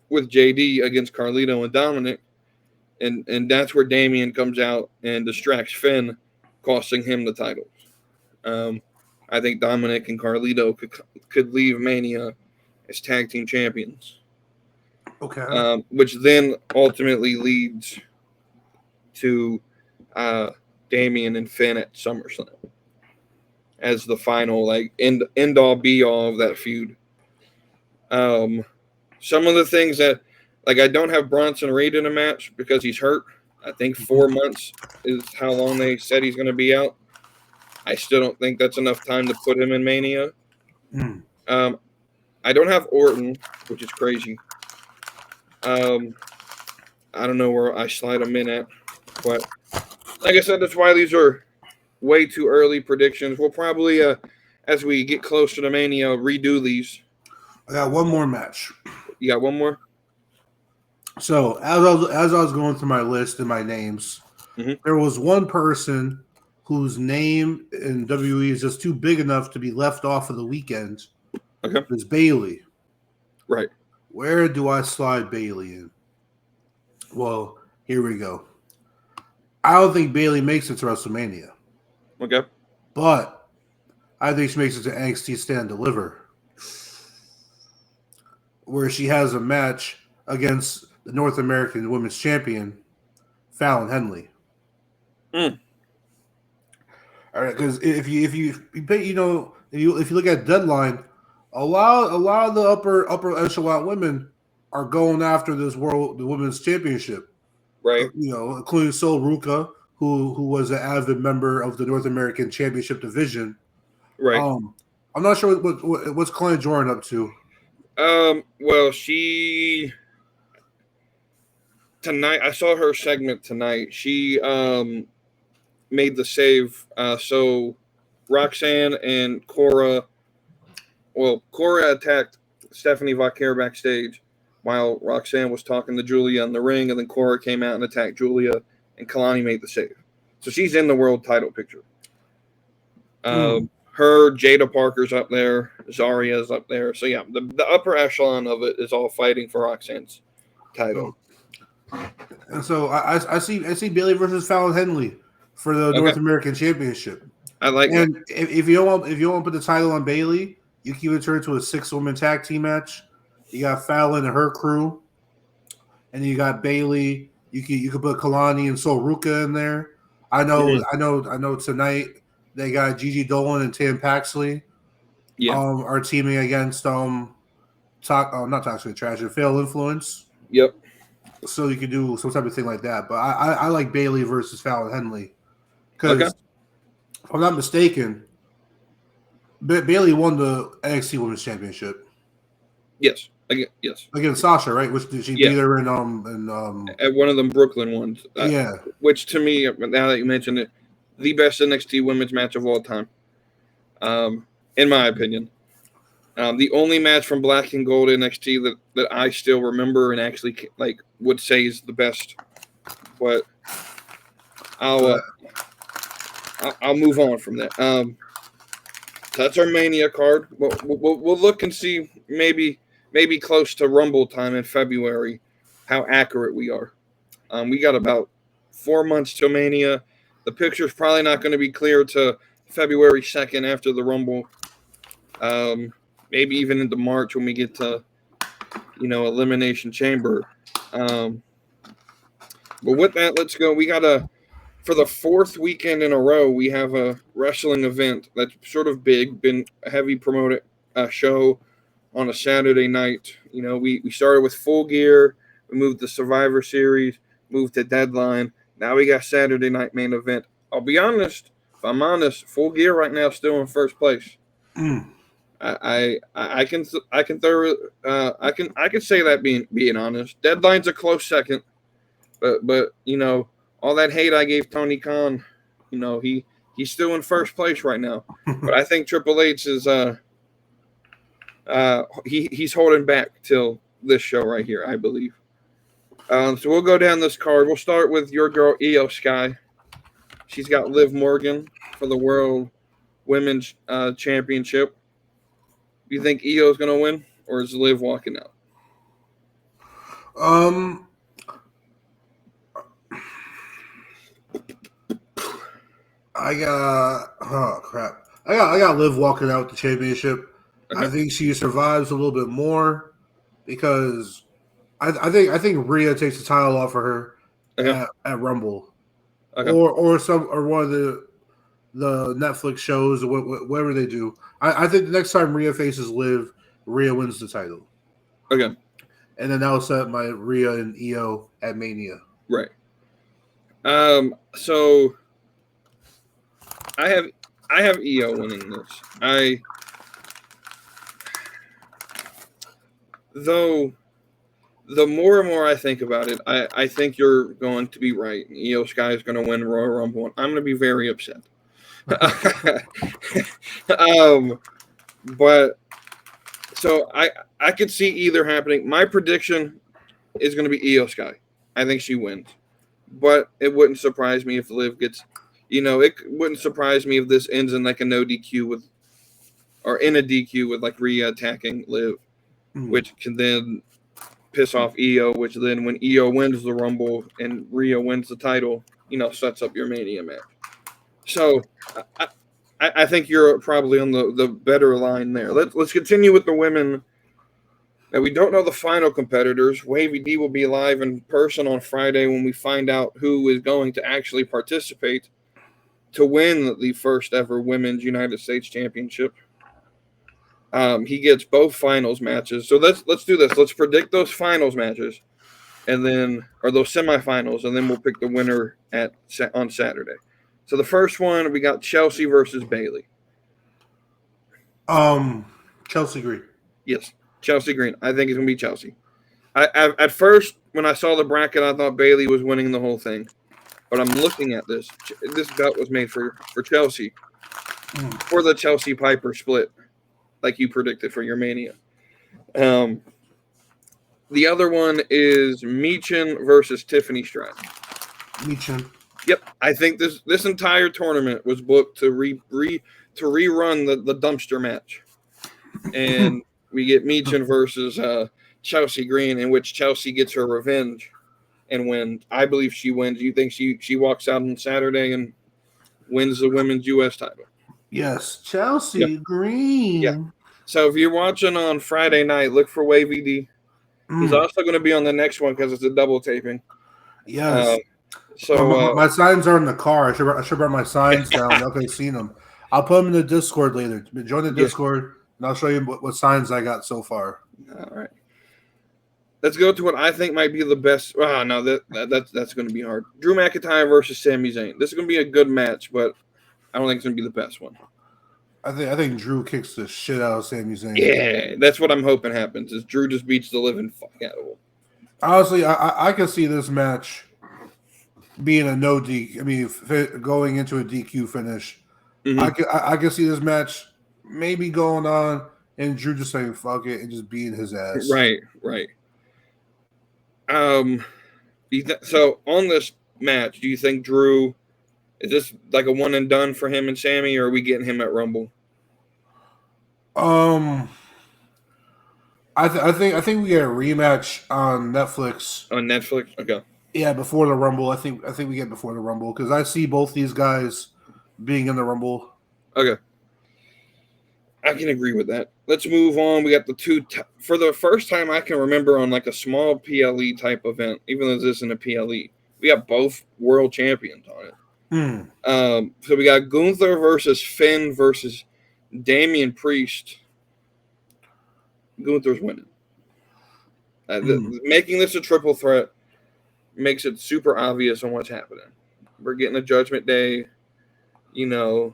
with JD against Carlito and Dominic, and that's where Damian comes out and distracts Finn, costing him the titles. I think Dominic and Carlito could leave Mania as tag team champions. Okay. Which then ultimately leads to Damian and Finn at SummerSlam as the final end all be all of that feud. Some of the things that I don't have Bronson Reed in a match because he's hurt. I think 4 months is how long they said he's going to be out. I still don't think that's enough time to put him in Mania. I don't have Orton, which is crazy. I don't know where I slide him in at, but like I said, that's why these are way too early predictions. We'll probably, as we get closer to Mania, redo these. I got one more match. You got one more? So as I was going through my list and my names, there was one person whose name in WWE is just too big enough to be left off of the weekend. Okay. It's Bayley. Right. Where do I slide Bayley in? Well, here we go. I don't think Bayley makes it to WrestleMania. Okay. But I think she makes it to NXT Stand Deliver, where she has a match against the North American Women's Champion, Fallon Henley. All right, because if you look at Deadline, a lot of the upper echelon women are going after the Women's Championship, right? Including Sol Ruka, who was an avid member of the North American Championship division, right? I'm not sure what's Klein Jordan up to. Well, she tonight I saw her segment tonight. She made the save. So Roxanne and Cora. Well, Cora attacked Stephanie Vaquer backstage while Roxanne was talking to Julia in the ring, and then Cora came out and attacked Julia, and Kalani made the save. So she's in the world title picture. Her, Jada Parker's up there, Zaria's up there. So yeah, the upper echelon of it is all fighting for Roxanne's title. And so I see Bayley versus Fallon Henley for the North American Championship. I like and that. If you don't want to put the title on Bayley, you can even turn it to a 6-woman tag team match. You got Fallon and her crew, and you got Bayley. You could put Kalani and Sol Ruka in there. I know. Tonight they got Gigi Dolan and Tam Paxley. Yeah, are teaming against not Toxic Attraction, Fatal Influence. Yep. So you could do some type of thing like that. But I like Bayley versus Fallon Henley because if I'm not mistaken, Bayley won the NXT Women's Championship. Yes, Yes. Against Sasha, right? Which did she beat her in at one of them Brooklyn ones. Yeah. Which to me, now that you mentioned it, the best NXT women's match of all time. In my opinion. The only match from Black and Gold NXT that I still remember and actually would say is the best, but I'll move on from that. That's our Mania card. We'll look and see maybe close to Rumble time in February how accurate we are. We got about 4 months till Mania. The picture's probably not going to be clear to February 2nd after the Rumble. Maybe even into March when we get to, Elimination Chamber. But with that, let's go. We got for the 4th weekend in a row, we have a wrestling event that's sort of big, been a heavy promoted show on a Saturday night. We started with Full Gear, we moved to Survivor Series, moved to Deadline. Now we got Saturday night main event. I'll be honest, if I'm honest, Full Gear right now is still in first place. I can say that being honest. Deadline's a close second, but all that hate I gave Tony Khan, he's still in first place right now. But I think Triple H is he's holding back till this show right here, I believe. So we'll go down this card. We'll start with your girl Iyo Sky. She's got Liv Morgan for the World Women's Championship. Do you think Io's going to win, or is Liv walking out? I got Liv walking out the championship. Okay. I think she survives a little bit more because I think Rhea takes the title off of her at Rumble, or one of the Netflix shows or whatever they do. I think the next time Rhea faces Liv, Rhea wins the title. Okay, and then that'll set my Rhea and Iyo at Mania. Right. So I have Iyo winning this. Though the more and more I think about it, I think you're going to be right. Iyo Sky is going to win Royal Rumble, and I'm going to be very upset. But so I could see either happening. My prediction is going to be Iyo Sky. I think she wins, but it wouldn't surprise me if Liv gets. It wouldn't surprise me if this ends in like a no DQ or in a DQ with like Rhea attacking Liv, which can then piss off Iyo, which then when Iyo wins the Rumble and Rhea wins the title, sets up your Mania match. So I think you're probably on the better line there. Let's continue with the women. Now, we don't know the final competitors. WavyD will be live in person on Friday when we find out who is going to actually participate to win the first ever Women's United States Championship. He gets both finals matches. So let's do this. Let's predict those finals matches, and then those semifinals, and then we'll pick the winner on Saturday. So the first one, we got Chelsea versus Bayley. Chelsea Green. Yes, Chelsea Green. I think it's gonna be Chelsea. At first, when I saw the bracket, I thought Bayley was winning the whole thing. But I'm looking at this. This belt was made for Chelsea, for the Chelsea Piper split, like you predicted for your Mania. The other one is Michin versus Tiffany Stratton. Michin. Yep, I think this entire tournament was booked to rerun the dumpster match, and we get Michin versus Chelsea Green, in which Chelsea gets her revenge and wins. I believe she wins. You think she walks out on Saturday and wins the women's U.S. title? Yes, Chelsea Green. Yeah. So if you're watching on Friday night, look for WavyD. He's also going to be on the next one because it's a double taping. Yes. So my signs are in the car. I should bring my signs down. Okay, seen them. I'll put them in the Discord later. Join the Discord, and I'll show you what signs I got so far. All right. Let's go to what I think might be the best. Oh, no, that's going to be hard. Drew McIntyre versus Sami Zayn. This is going to be a good match, but I don't think it's going to be the best one. I think Drew kicks the shit out of Sami Zayn. Yeah, that's what I'm hoping happens. Is Drew just beats the living fuck out of him. Honestly, I can see this match being a no DQ. I mean, going into a DQ finish. Mm-hmm. I can see this match maybe going on and Drew just saying fuck it and just beating his ass. Right. So on this match, do you think Drew is this like a one and done for him and Sami, or are we getting him at Rumble? I think we get a rematch on Netflix. On Netflix, okay. Yeah, before the Rumble. I think we get before the Rumble because I see both these guys being in the Rumble. Okay. I can agree with that. Let's move on. We got the two for the first time I can remember on like a small PLE type event, even though this isn't a PLE. We got both world champions on it. So we got Gunther versus Finn versus Damian Priest. Gunther's winning. Making this a triple threat makes it super obvious on what's happening. We're getting a Judgment Day. You know,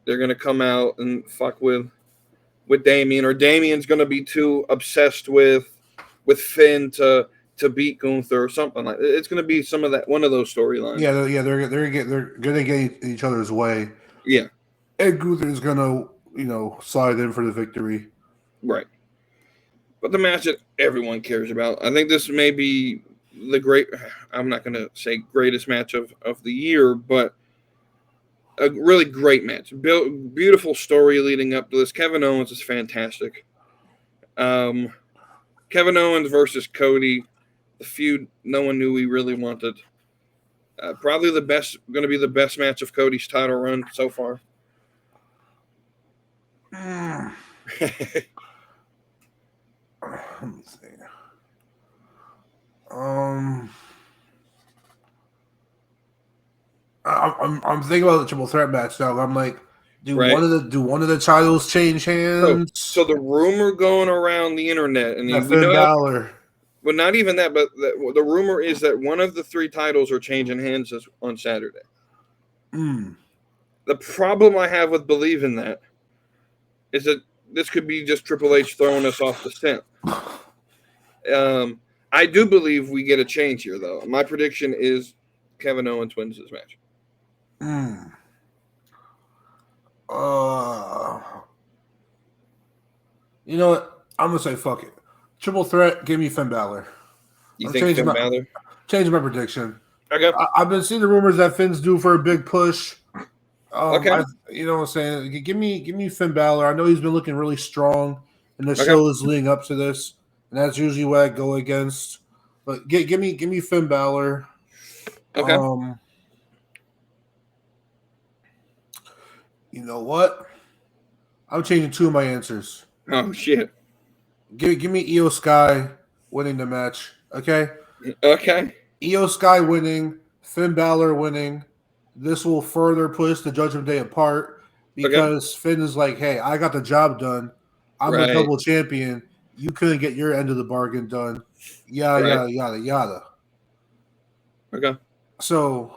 they're going to come out and fuck with Damian, or Damian's going to be too obsessed with Finn to beat Gunther or something like that. It's going to be some of that, one of those storylines. Yeah, they're going to get each other's way. Yeah. And Gunther's going to, slide in for the victory. Right. But the match that everyone cares about, I think this may be I'm not going to say greatest match of the year, but a really great match. Beautiful story leading up to this. Kevin Owens is fantastic. Kevin Owens versus Cody, the feud no one knew we really wanted. Probably going to be the best match of Cody's title run so far. Let me see. I'm thinking about the triple threat match now. I'm like, do one of the titles change hands? So the rumor going around the internet, and Finn Balor. But not even that. But the rumor is that one of the three titles are changing hands on Saturday. The problem I have with believing that is that this could be just Triple H throwing us off the scent. I do believe we get a change here, though. My prediction is Kevin Owens wins this match. You know what? I'm gonna say fuck it. Triple threat. Give me Finn Balor. You think Finn Balor? Change my prediction. Okay. I've been seeing the rumors that Finn's due for a big push. Okay. You know what I'm saying? Give me Finn Balor. I know he's been looking really strong in the shows leading up to this, and that's usually what I go against. But give me Finn Balor. Okay. You know what? I'm changing two of my answers. Oh shit. Give me Iyo Sky winning the match. Okay. Okay. Iyo Sky winning, Finn Balor winning. This will further push the Judgment Day apart because Finn is like, hey, I got the job done. I'm a double champion. You couldn't get your end of the bargain done. Yada, yada. Okay. So,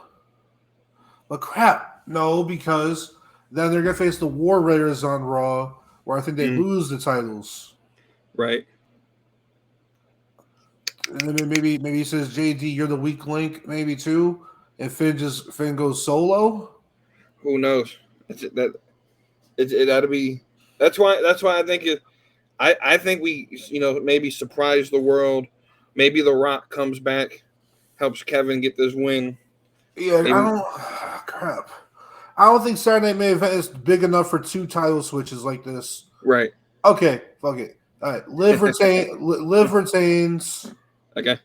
but crap. No, because then they're going to face the War Raiders on Raw, where I think they lose the titles. Right. And then maybe he says, JD, you're the weak link, maybe too. And Finn goes solo. Who knows? It ought to be. That's why I think it. I think we maybe surprise the world. Maybe The Rock comes back, helps Kevin get this win. Yeah, maybe. I don't think Saturday Night Main Event is big enough for two title switches like this. Right. Okay. Fuck it. All right. Liv retains. Okay.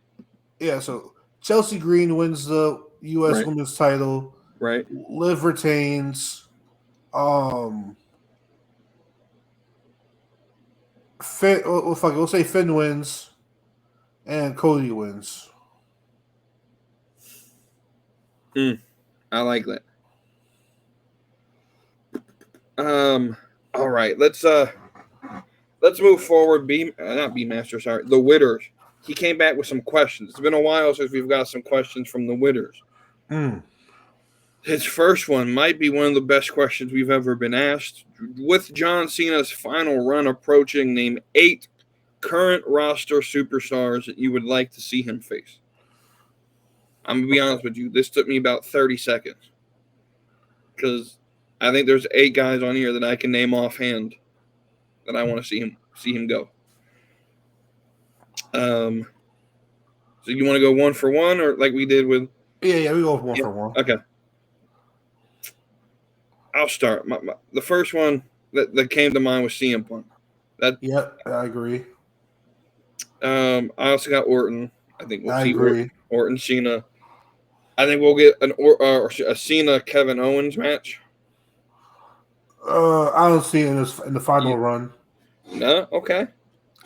Yeah. So Chelsea Green wins the U.S. Women's title. Right. Liv retains. Finn. Well, fuck it. We'll say Finn wins, and Cody wins. I like that. All right. Let's move forward. Not B Master. Sorry, the Witters. He came back with some questions. It's been a while since we've got some questions from the Witters. His first one might be one of the best questions we've ever been asked. With John Cena's final run approaching, name 8 current roster superstars that you would like to see him face. I'm going to be honest with you. This took me about 30 seconds. Because I think there's 8 guys on here that I can name offhand that I want to see him go. So you want to go one for one, or like we did with? Yeah, we go one for one. Okay. I'll start. The first one that came to mind was CM Punk. Yep, I agree. I also got Orton. I think we'll see agree. Orton Cena. I think we'll get a Cena Kevin Owens match. I don't see it in the final run. No, okay.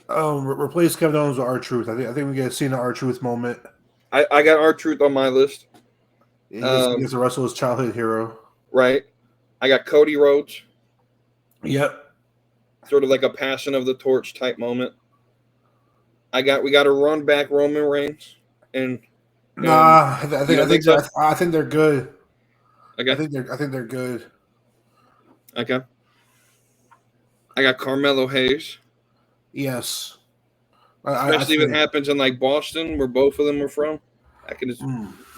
Replace Kevin Owens with R-Truth. I think we get a Cena R-Truth moment. I got R-Truth on my list. He gets to wrestle his childhood hero. Right. I got Cody Rhodes. Yep. Sort of like a passing of the torch type moment. We got to run back Roman Reigns and. Nah, I think they're good. Okay. I think they're good. Okay. I got Carmelo Hayes. Yes. Especially if it happens in like Boston, where both of them are from. I can just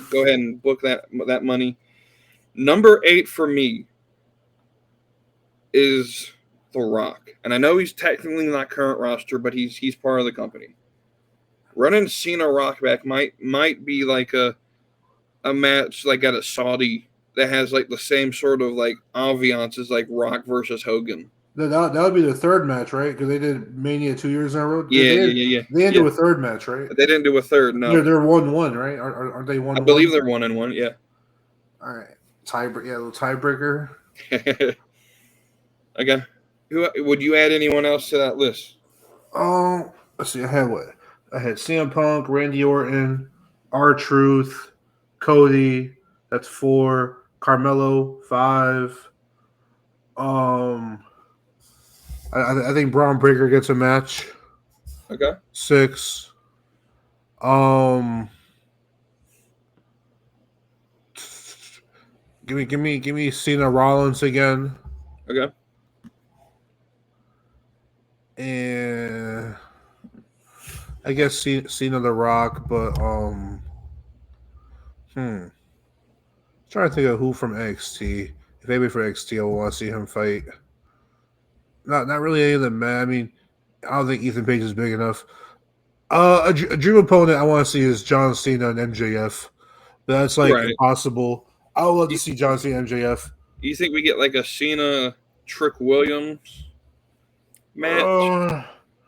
go ahead and book that money. Number 8 for me is The Rock, and I know he's technically not current roster, but he's part of the company. Running Cena Rock back might be like a match like at a Saudi that has like the same sort of like ambiance as like Rock versus Hogan. That would be the third match, right? Because they did Mania 2 years in a row. Yeah. They didn't do a third match, right? They didn't do a third. No, they're 1-1, right? Aren't they 1-1? I believe they're 1-1. Yeah. All right, little tiebreaker. Okay. Who would you add anyone else to that list? Let's see. I had CM Punk, Randy Orton, R-Truth, Cody. That's 4. Carmelo, 5. I think Braun Breaker gets a match. Okay. 6. Give me Cena Rollins again. Okay. And I guess Cena The Rock, but trying to think of who from NXT. If maybe for NXT, I want to see him fight. Not really any of them, man. I mean, I don't think Ethan Page is big enough. A dream opponent I want to see is John Cena and MJF. But that's like impossible. I would love to see John Cena and MJF. You think we get like a Cena Trick Williams match? I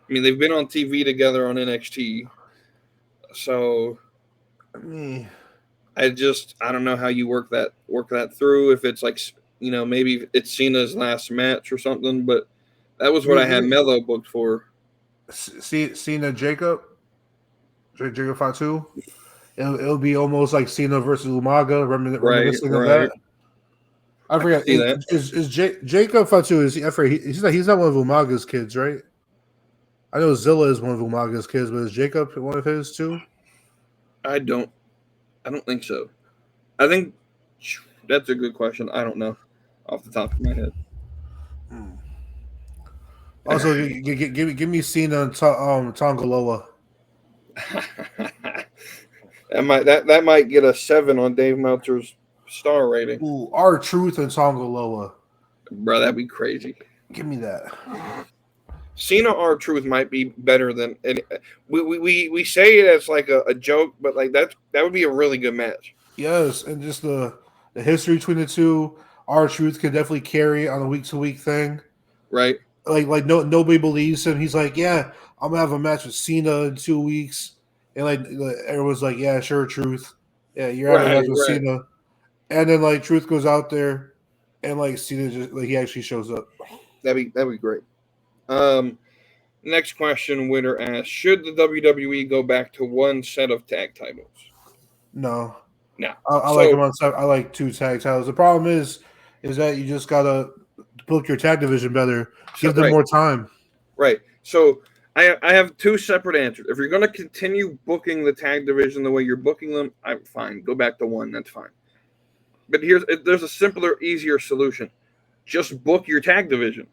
mean, they've been on TV together on NXT. So I don't know how you work that through. If it's like, maybe it's Cena's last match or something, but that was what I had Melo booked for. Cena Jacob Fatu. It'll be almost like Cena versus Umaga, reminiscing of that. I forget. Is Jacob Fatu? He's not one of Umaga's kids, right? I know Zilla is one of Umaga's kids, but is Jacob one of his too? I don't think so. I think that's a good question. I don't know off the top of my head. Also, give me Cena and Tongaloa. that might get a 7 on Dave Meltzer's star rating. Ooh, R-Truth and Tongaloa. Bro, that'd be crazy. Give me that. Cena R-Truth might be better than we say it as like a joke, but like that would be a really good match. Yes, and just the history between the two, R-Truth can definitely carry on a week-to-week thing. Right. Like nobody believes him. He's like, yeah, I'm gonna have a match with Cena in 2 weeks, and like everyone's like, yeah, sure, Truth, yeah, you're having a match with Cena, and then like Truth goes out there, and like Cena just like he actually shows up. That'd be great. Next question, Winter asks: should the WWE go back to one set of tag titles? No. I like them on. I like 2 tag titles. The problem is that you just gotta book your tag division better. Give them more time. Right. So I have 2 separate answers. If you're going to continue booking the tag division the way you're booking them, I'm fine. Go back to 1. That's fine. But there's a simpler, easier solution. Just book your tag division.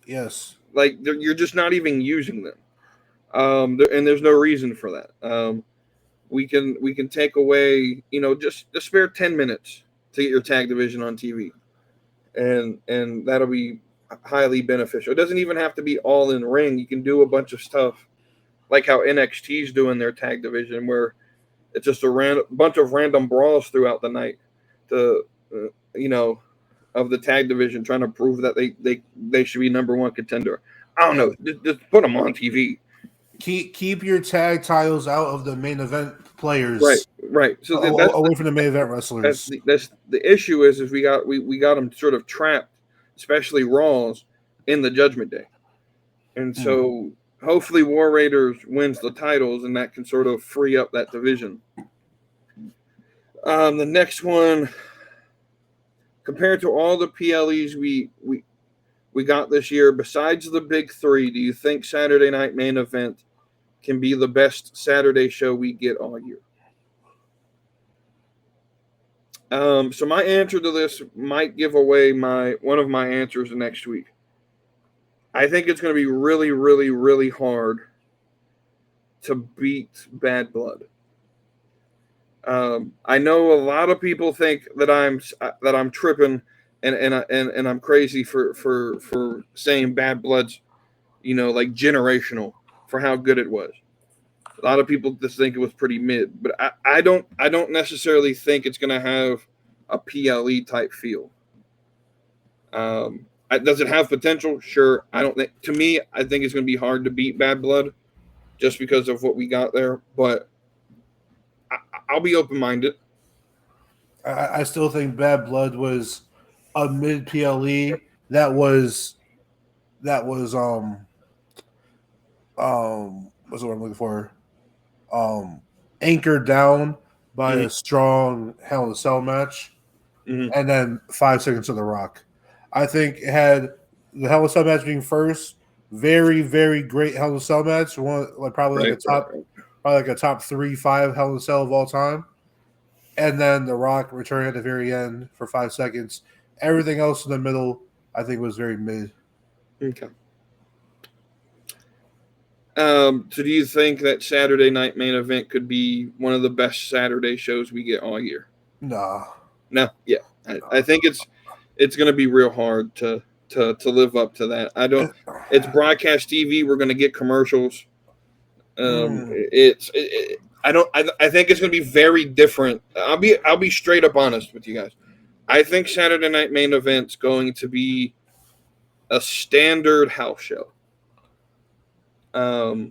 Yes. Like you're just not even using them. And there's no reason for that. We can take away, just spare 10 minutes to get your tag division on TV, and that'll be highly beneficial. It doesn't even have to be all in ring. You can do a bunch of stuff like how NXT's doing their tag division, where it's just a bunch of random brawls throughout the night to of the tag division, trying to prove that they should be number one contender. I don't know. Just put them on TV. Keep your tag titles out of the main event players. Right. So away from the main event wrestlers. That's the issue is we got them sort of trapped, especially Raws, in the Judgment Day, and so hopefully War Raiders wins the titles, and that can sort of free up that division. The next one, compared to all the PLEs we got this year, besides the big three, do you think Saturday Night Main Event can be the best Saturday show we get all year? So my answer to this might give away one of my answers next week. I think it's going to be really, really, really hard to beat Bad Blood. I know a lot of people think that I'm tripping and I'm crazy for saying Bad Blood's, like generational for how good it was. A lot of people just think it was pretty mid, but I don't necessarily think it's going to have a PLE type feel. Does it have potential? Sure. I don't think. To me, I think it's going to be hard to beat Bad Blood, just because of what we got there. But I'll be open-minded. I still think Bad Blood was a mid PLE that was what's the word I'm looking for? Anchored down by a strong Hell in a Cell match, and then 5 seconds of The Rock. I think it had the Hell in a Cell match being first, very, very great Hell in a Cell match, probably like a top 3-5 Hell in a Cell of all time, and then The Rock returning at the very end for 5 seconds. Everything else in the middle, I think, was very mid. Okay. So do you think that Saturday Night Main Event could be one of the best Saturday shows we get all year? No. Yeah. I think it's going to be real hard to live up to that. It's broadcast TV. We're going to get commercials. I think it's going to be very different. I'll be straight up honest with you guys. I think Saturday Night Main Event's going to be a standard house show. But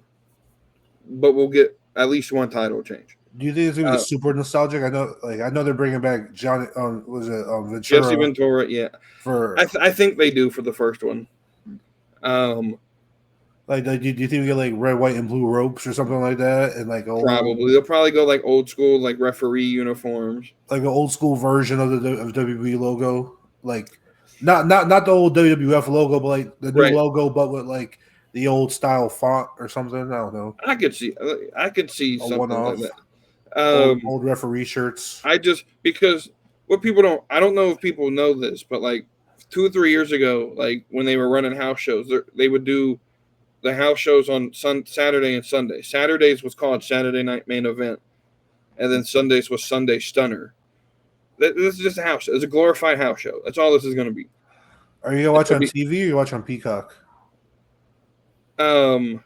we'll get at least one title change. Do you think it's going to be super nostalgic? I know they're bringing back Johnny. Ventura? Jesse Ventura, yeah. I think they do for the first one. Do you think we get like red, white, and blue ropes or something like that? And probably they'll probably go like old school, like referee uniforms, like an old school version of the WWE logo, like not the old WWF logo, but like the new logo, but with like the old style font or something. I don't know. I could see something like that. Old referee shirts. Because what people don't, I don't know if people know this, but like 2 or 3 years ago, like when they were running house shows, they would do the house shows on Saturday and Sunday. Saturdays was called Saturday Night Main Event, and then Sundays was Sunday Stunner. This is just a house show. It's a glorified house show. That's all this is going to be. Are you going to watch on TV or you watch on Peacock? I'm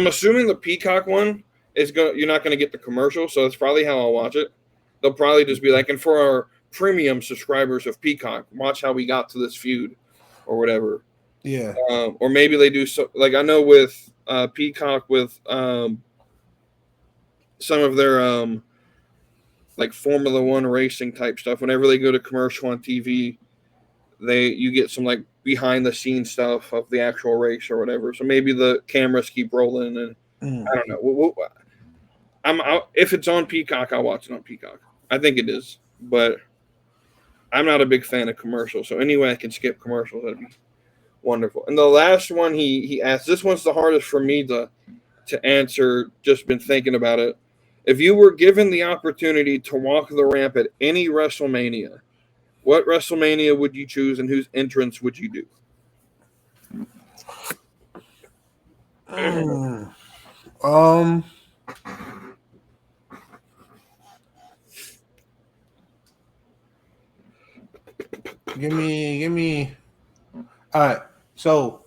assuming the Peacock one you're not going to get the commercial, so that's probably how I'll watch it. They'll probably just be like, and for our premium subscribers of Peacock, watch how we got to this feud or whatever. Yeah. Or maybe they do so, like I know with Peacock with some of their like Formula One racing type stuff. Whenever they go to commercial on TV, you get some like behind the scenes stuff of the actual race or whatever. So maybe the cameras keep rolling, and I don't know. If it's on Peacock, I'll watch it on Peacock. I think it is, but I'm not a big fan of commercials. So anyway, I can skip commercials. That'd be wonderful. And the last one he asked, this one's the hardest for me to answer. Just been thinking about it. If you were given the opportunity to walk the ramp at any WrestleMania, what WrestleMania would you choose and whose entrance would you do? Give me. All right, so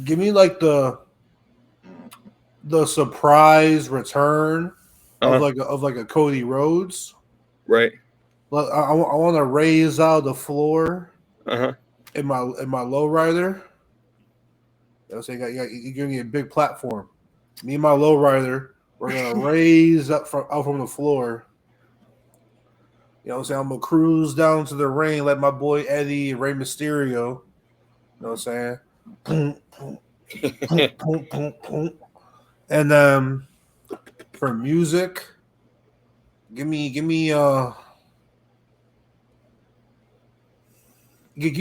give me like the surprise return of like a Cody Rhodes. Right. But I want to raise out the floor in my lowrider. You know, so you give me a big platform. Me and my lowrider, we're gonna raise up from the floor. You know what I'm saying? I'm gonna cruise down to the ring like my boy Eddie and Rey Mysterio. You know what I'm saying? Boom, boom, boom, boom, boom, boom. And for music, give me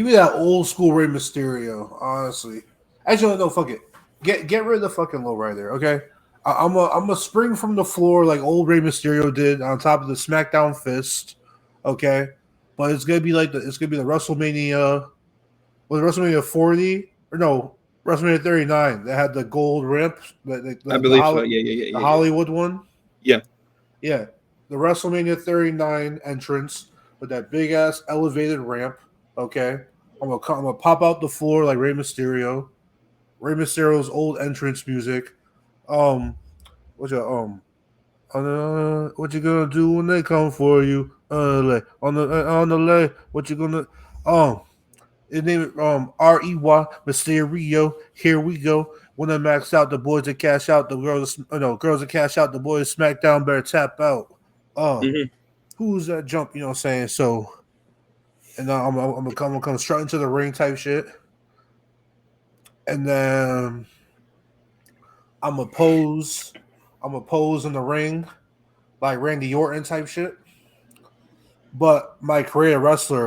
that old school Rey Mysterio, honestly. Actually, no, fuck it. Get rid of the fucking lowrider, okay? I'm a spring from the floor like old Rey Mysterio did on top of the SmackDown fist, okay? But it's gonna be the WrestleMania, was it WrestleMania 40 or no WrestleMania 39 that had the gold ramp, I believe so. Yeah. The Hollywood one. Yeah. The WrestleMania 39 entrance with that big ass elevated ramp. Okay, I'm gonna pop out the floor like Rey Mysterio. Rey Mysterio's old entrance music. What you gonna do when they come for you? On the leg. What you gonna his name Rey Mysterio. Here we go. When I max out, the boys that cash out, the girls that cash out, the boys SmackDown better tap out. Who's that jump? You know what I'm saying? So, and I'm gonna come straight into the ring type shit, and then I'm gonna pose in the ring like Randy Orton type shit. But my career wrestler,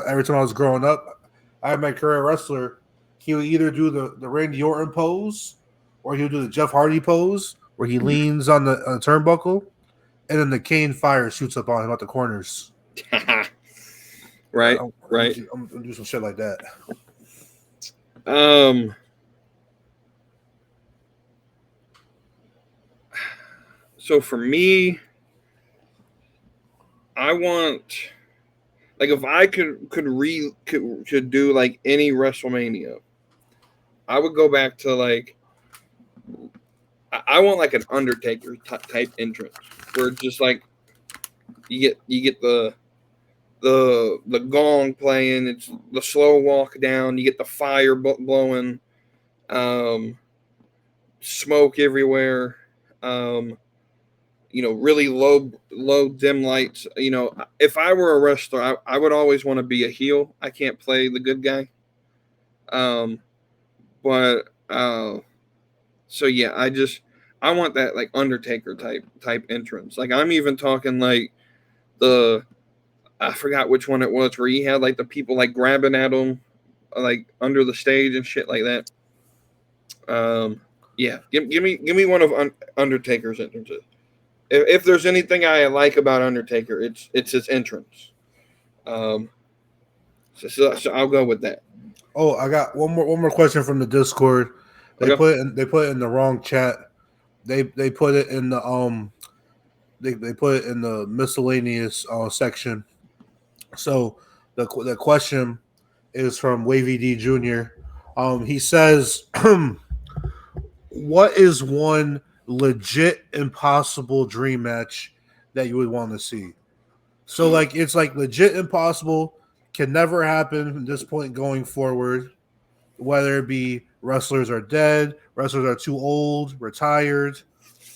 every time I was growing up, I had my career wrestler. He would either do the Randy Orton pose, or he would do the Jeff Hardy pose, where he leans on the turnbuckle, and then the cane fire shoots up on him at the corners. Right. I'm gonna do some shit like that. So for me, I want, like, if I could do like any WrestleMania, I would go back to like, I want like an Undertaker type entrance where it's just like you get the gong playing, it's the slow walk down, you get the fire blowing, smoke everywhere, really low dim lights. If I were a wrestler, I would always want to be a heel. I can't play the good guy. So yeah, I want that like Undertaker type entrance. Like I'm even talking like I forgot which one it was where he had like the people like grabbing at him like under the stage and shit like that. Yeah, give me one of Undertaker's entrances. If there's anything I like about Undertaker, it's his entrance. So I'll go with that. Oh, I got one more question from the Discord. They put it in the wrong chat. They put it in the they put it in the miscellaneous section. So the question is from WavyD Jr. He says, "What is one legit impossible dream match that you would want to see?" So like it's like legit impossible, can never happen from this point going forward, whether it be wrestlers are dead, wrestlers are too old, retired.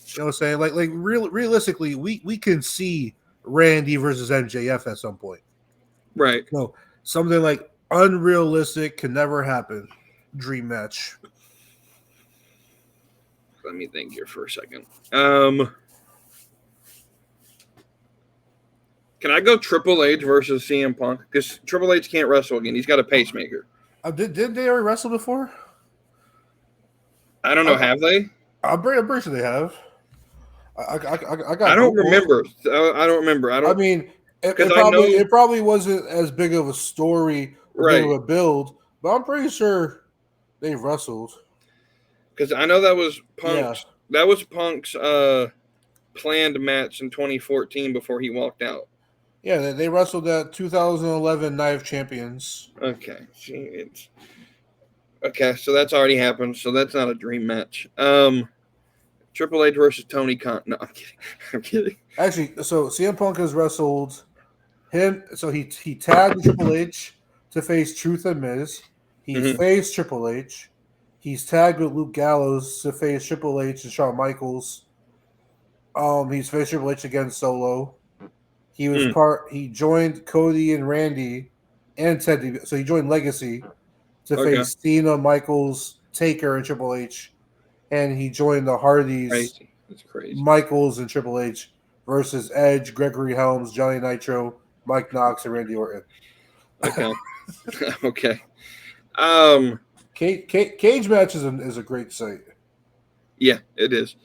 You know what I'm saying? Like realistically, we can see Randy versus MJF at some point. Right. No, something like unrealistic, can never happen. Dream match. Let me think here for a second. Can I go Triple H versus CM Punk? Because Triple H can't wrestle again. He's got a pacemaker. Did they already wrestle before? I don't know. Have they? I'm pretty sure they have. I got. I don't Google. remember. I don't remember. I mean, know it probably wasn't as big of a story or big of a build, but I'm pretty sure they wrestled. Because I know that was Punk's. Yeah. That was Punk's planned match in 2014 before he walked out. Yeah, they wrestled at 2011 Night of Champions. Okay, okay, so that's already happened. So that's not a dream match. Triple H versus Tony Khan. No, I'm kidding. I'm kidding. Actually, so CM Punk has wrestled him. So he tagged Triple H to face Truth and Miz. He faced Triple H. He's tagged with Luke Gallows to face Triple H and Shawn Michaels. He's faced Triple H against Solo. He was He joined Cody and Randy and Ted. So he joined Legacy to face Cena, Michaels, Taker, and Triple H. And he joined the Hardys, That's crazy. Michaels, and Triple H versus Edge, Gregory Helms, Johnny Nitro, Mike Knox, and Randy Orton. Okay. Okay. Cage match is a great sight. Yeah, it is.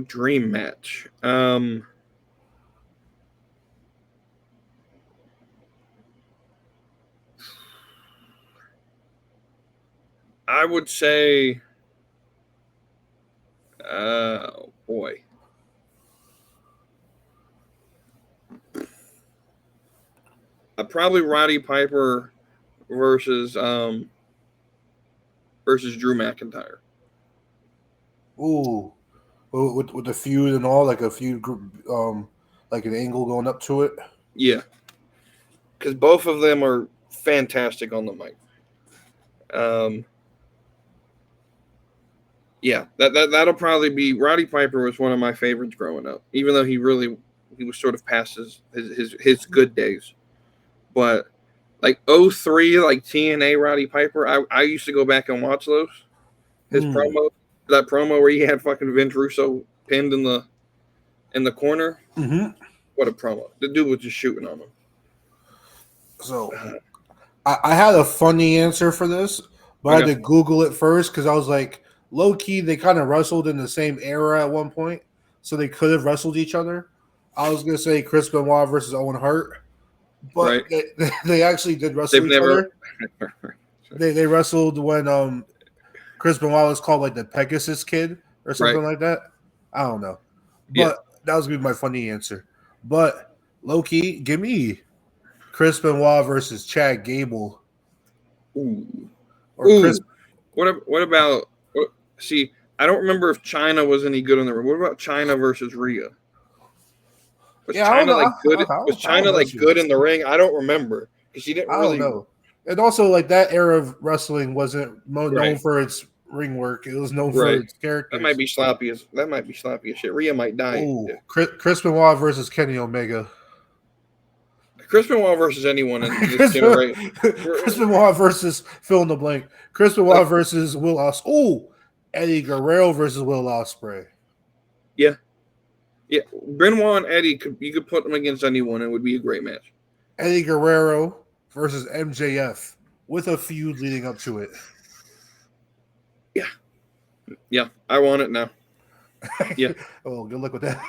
Dream match. I would say, oh boy. Probably Roddy Piper versus Drew McIntyre. Ooh, with the feud and all, like a feud group, like an angle going up to it. Yeah, because both of them are fantastic on the mic. Yeah, that'll probably be Roddy Piper was one of my favorites growing up, even though he was sort of past his good days. But like 03, like TNA Roddy Piper, I used to go back and watch those. His promo, that promo where he had fucking Vince Russo pinned in the corner. Mm-hmm. What a promo! The dude was just shooting on him. So I had a funny answer for this, but I had to Google it first because I was like, low key, they kind of wrestled in the same era at one point, so they could have wrestled each other. I was gonna say Chris Benoit versus Owen Hart, but they actually did wrestle each other. They wrestled when Chris Benoit was called like the Pegasus Kid or something like that. I don't know, but that was gonna be my funny answer. But low key, give me Chris Benoit versus Chad Gable. Ooh. Chris. What about? See, I don't remember if China was any good in the ring. What about China versus Rhea? Was China good in the ring? I don't remember because she didn't really. I don't know. And also, like that era of wrestling wasn't known for its ring work. It was known for its characters. That might be sloppy as shit. Rhea might die. Ooh, Chris Benoit versus Kenny Omega. Chris Benoit versus anyone in this generation. Chris Benoit versus fill in the blank. Chris Benoit versus Will Ospreay. Ooh, Eddie Guerrero versus Will Ospreay. Yeah. Benoit and Eddie you could put them against anyone. It would be a great match. Eddie Guerrero versus MJF with a feud leading up to it. Yeah. I want it now. Yeah. Oh, good luck with that.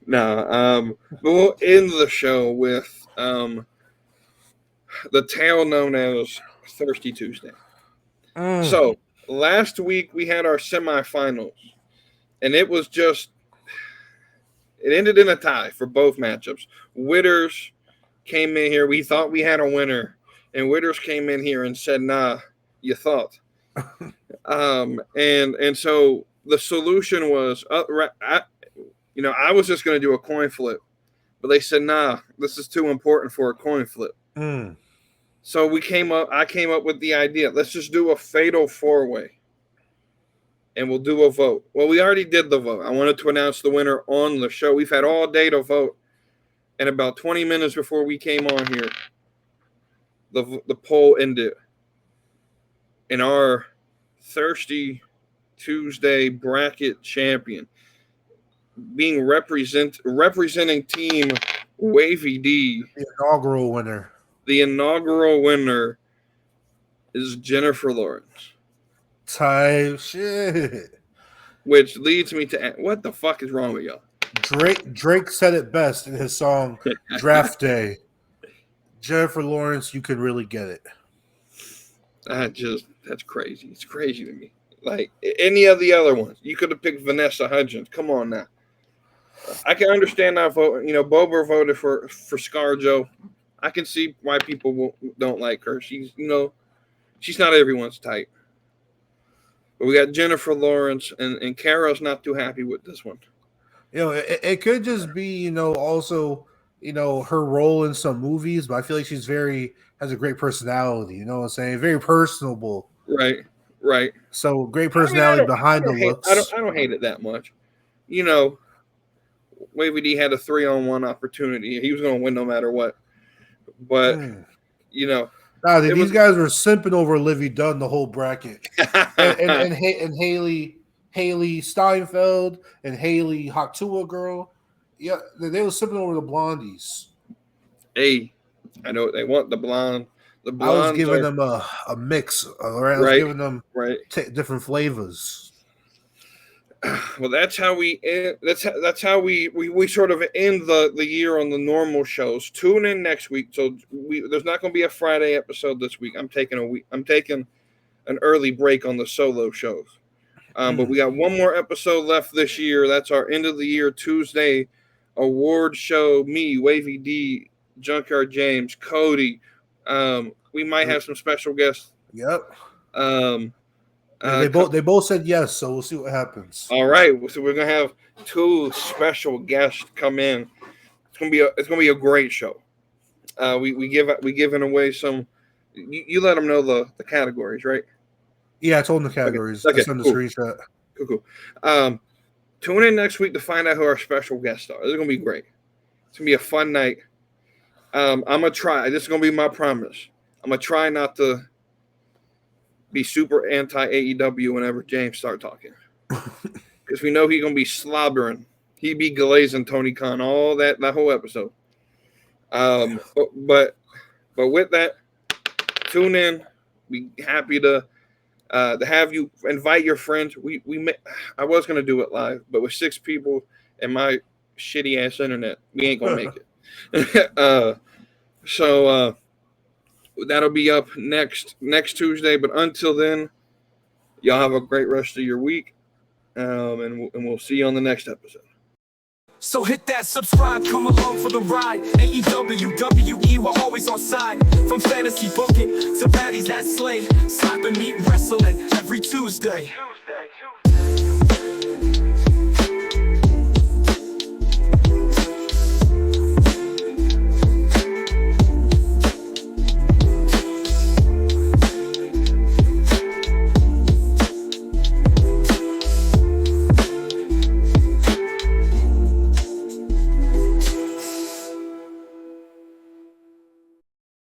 No. We'll end the show with the tale known as Thirsty Tuesday. So last week we had our semifinals, and it ended in a tie for both matchups. Witters came in here. We thought we had a winner, and Witters came in here and said, "Nah, you thought." And so the solution was, I was just going to do a coin flip, but they said, "Nah, this is too important for a coin flip." So I came up with the idea. Let's just do a fatal 4-way, and we'll do a vote. Well, we already did the vote. I wanted to announce the winner on the show. We've had all day to vote, and about 20 minutes before we came on here, the poll ended. And our Thirsty Tuesday bracket champion, being representing Team WavyD, the inaugural winner. The inaugural winner is Jennifer Lawrence. Type shit. Which leads me to what the fuck is wrong with y'all? Drake said it best in his song Draft Day. Jennifer Lawrence, you can really get it. That's crazy. It's crazy to me. Like any of the other ones, you could have picked Vanessa Hudgens. Come on now. I can understand that vote. You know, Bober voted for ScarJo. I can see why people don't like her. She's not everyone's type. But we got Jennifer Lawrence, and Kara's not too happy with this one. It could just be, also, her role in some movies, but I feel like she's has a great personality, you know what I'm saying? Very personable. Right. So great personality behind the looks. I don't hate it that much. WavyD had a 3-on-1 opportunity. He was going to win no matter what. But, these guys were simping over Livy Dunn the whole bracket. and Haley Steinfeld and Haley Hatua girl. Yeah, they were simping over the blondies. Hey, I know what they want, the blonde. The I was giving them a mix. All right? I was giving them different flavors. Well, that's how we end. That's how we sort of end the year on the normal shows. Tune in next week. So there's not going to be a Friday episode this week. I'm taking an early break on the solo shows. But we got one more episode left this year. That's our end of the year Tuesday award show. Me, WavyD, Junkyard James, Cody. We might have some special guests. Yep. They both said yes, so we'll see what happens. All right, so we're gonna have 2 special guests come in. It's gonna be a great show. We giving away some. You let them know the categories, right? Yeah, I told them the categories. Okay, I sent the screenshot. Cool. Tune in next week to find out who our special guests are. This is gonna be great. It's gonna be a fun night. I'm gonna try. This is gonna be my promise. I'm gonna try not to be super anti AEW whenever James start talking, because we know he's gonna be slobbering. He'd be glazing Tony Khan all that whole episode. But with that, tune in. Be happy to have you invite your friends. I was gonna do it live, but with 6 people and my shitty ass internet, we ain't gonna make it. So that'll be up next Tuesday. But until then, y'all have a great rest of your week, and we'll see you on the next episode. So hit that subscribe, come along for the ride. AEW, WE, we're always on side. From fantasy booking to baddies that slay. Slap and meet wrestling every Tuesday.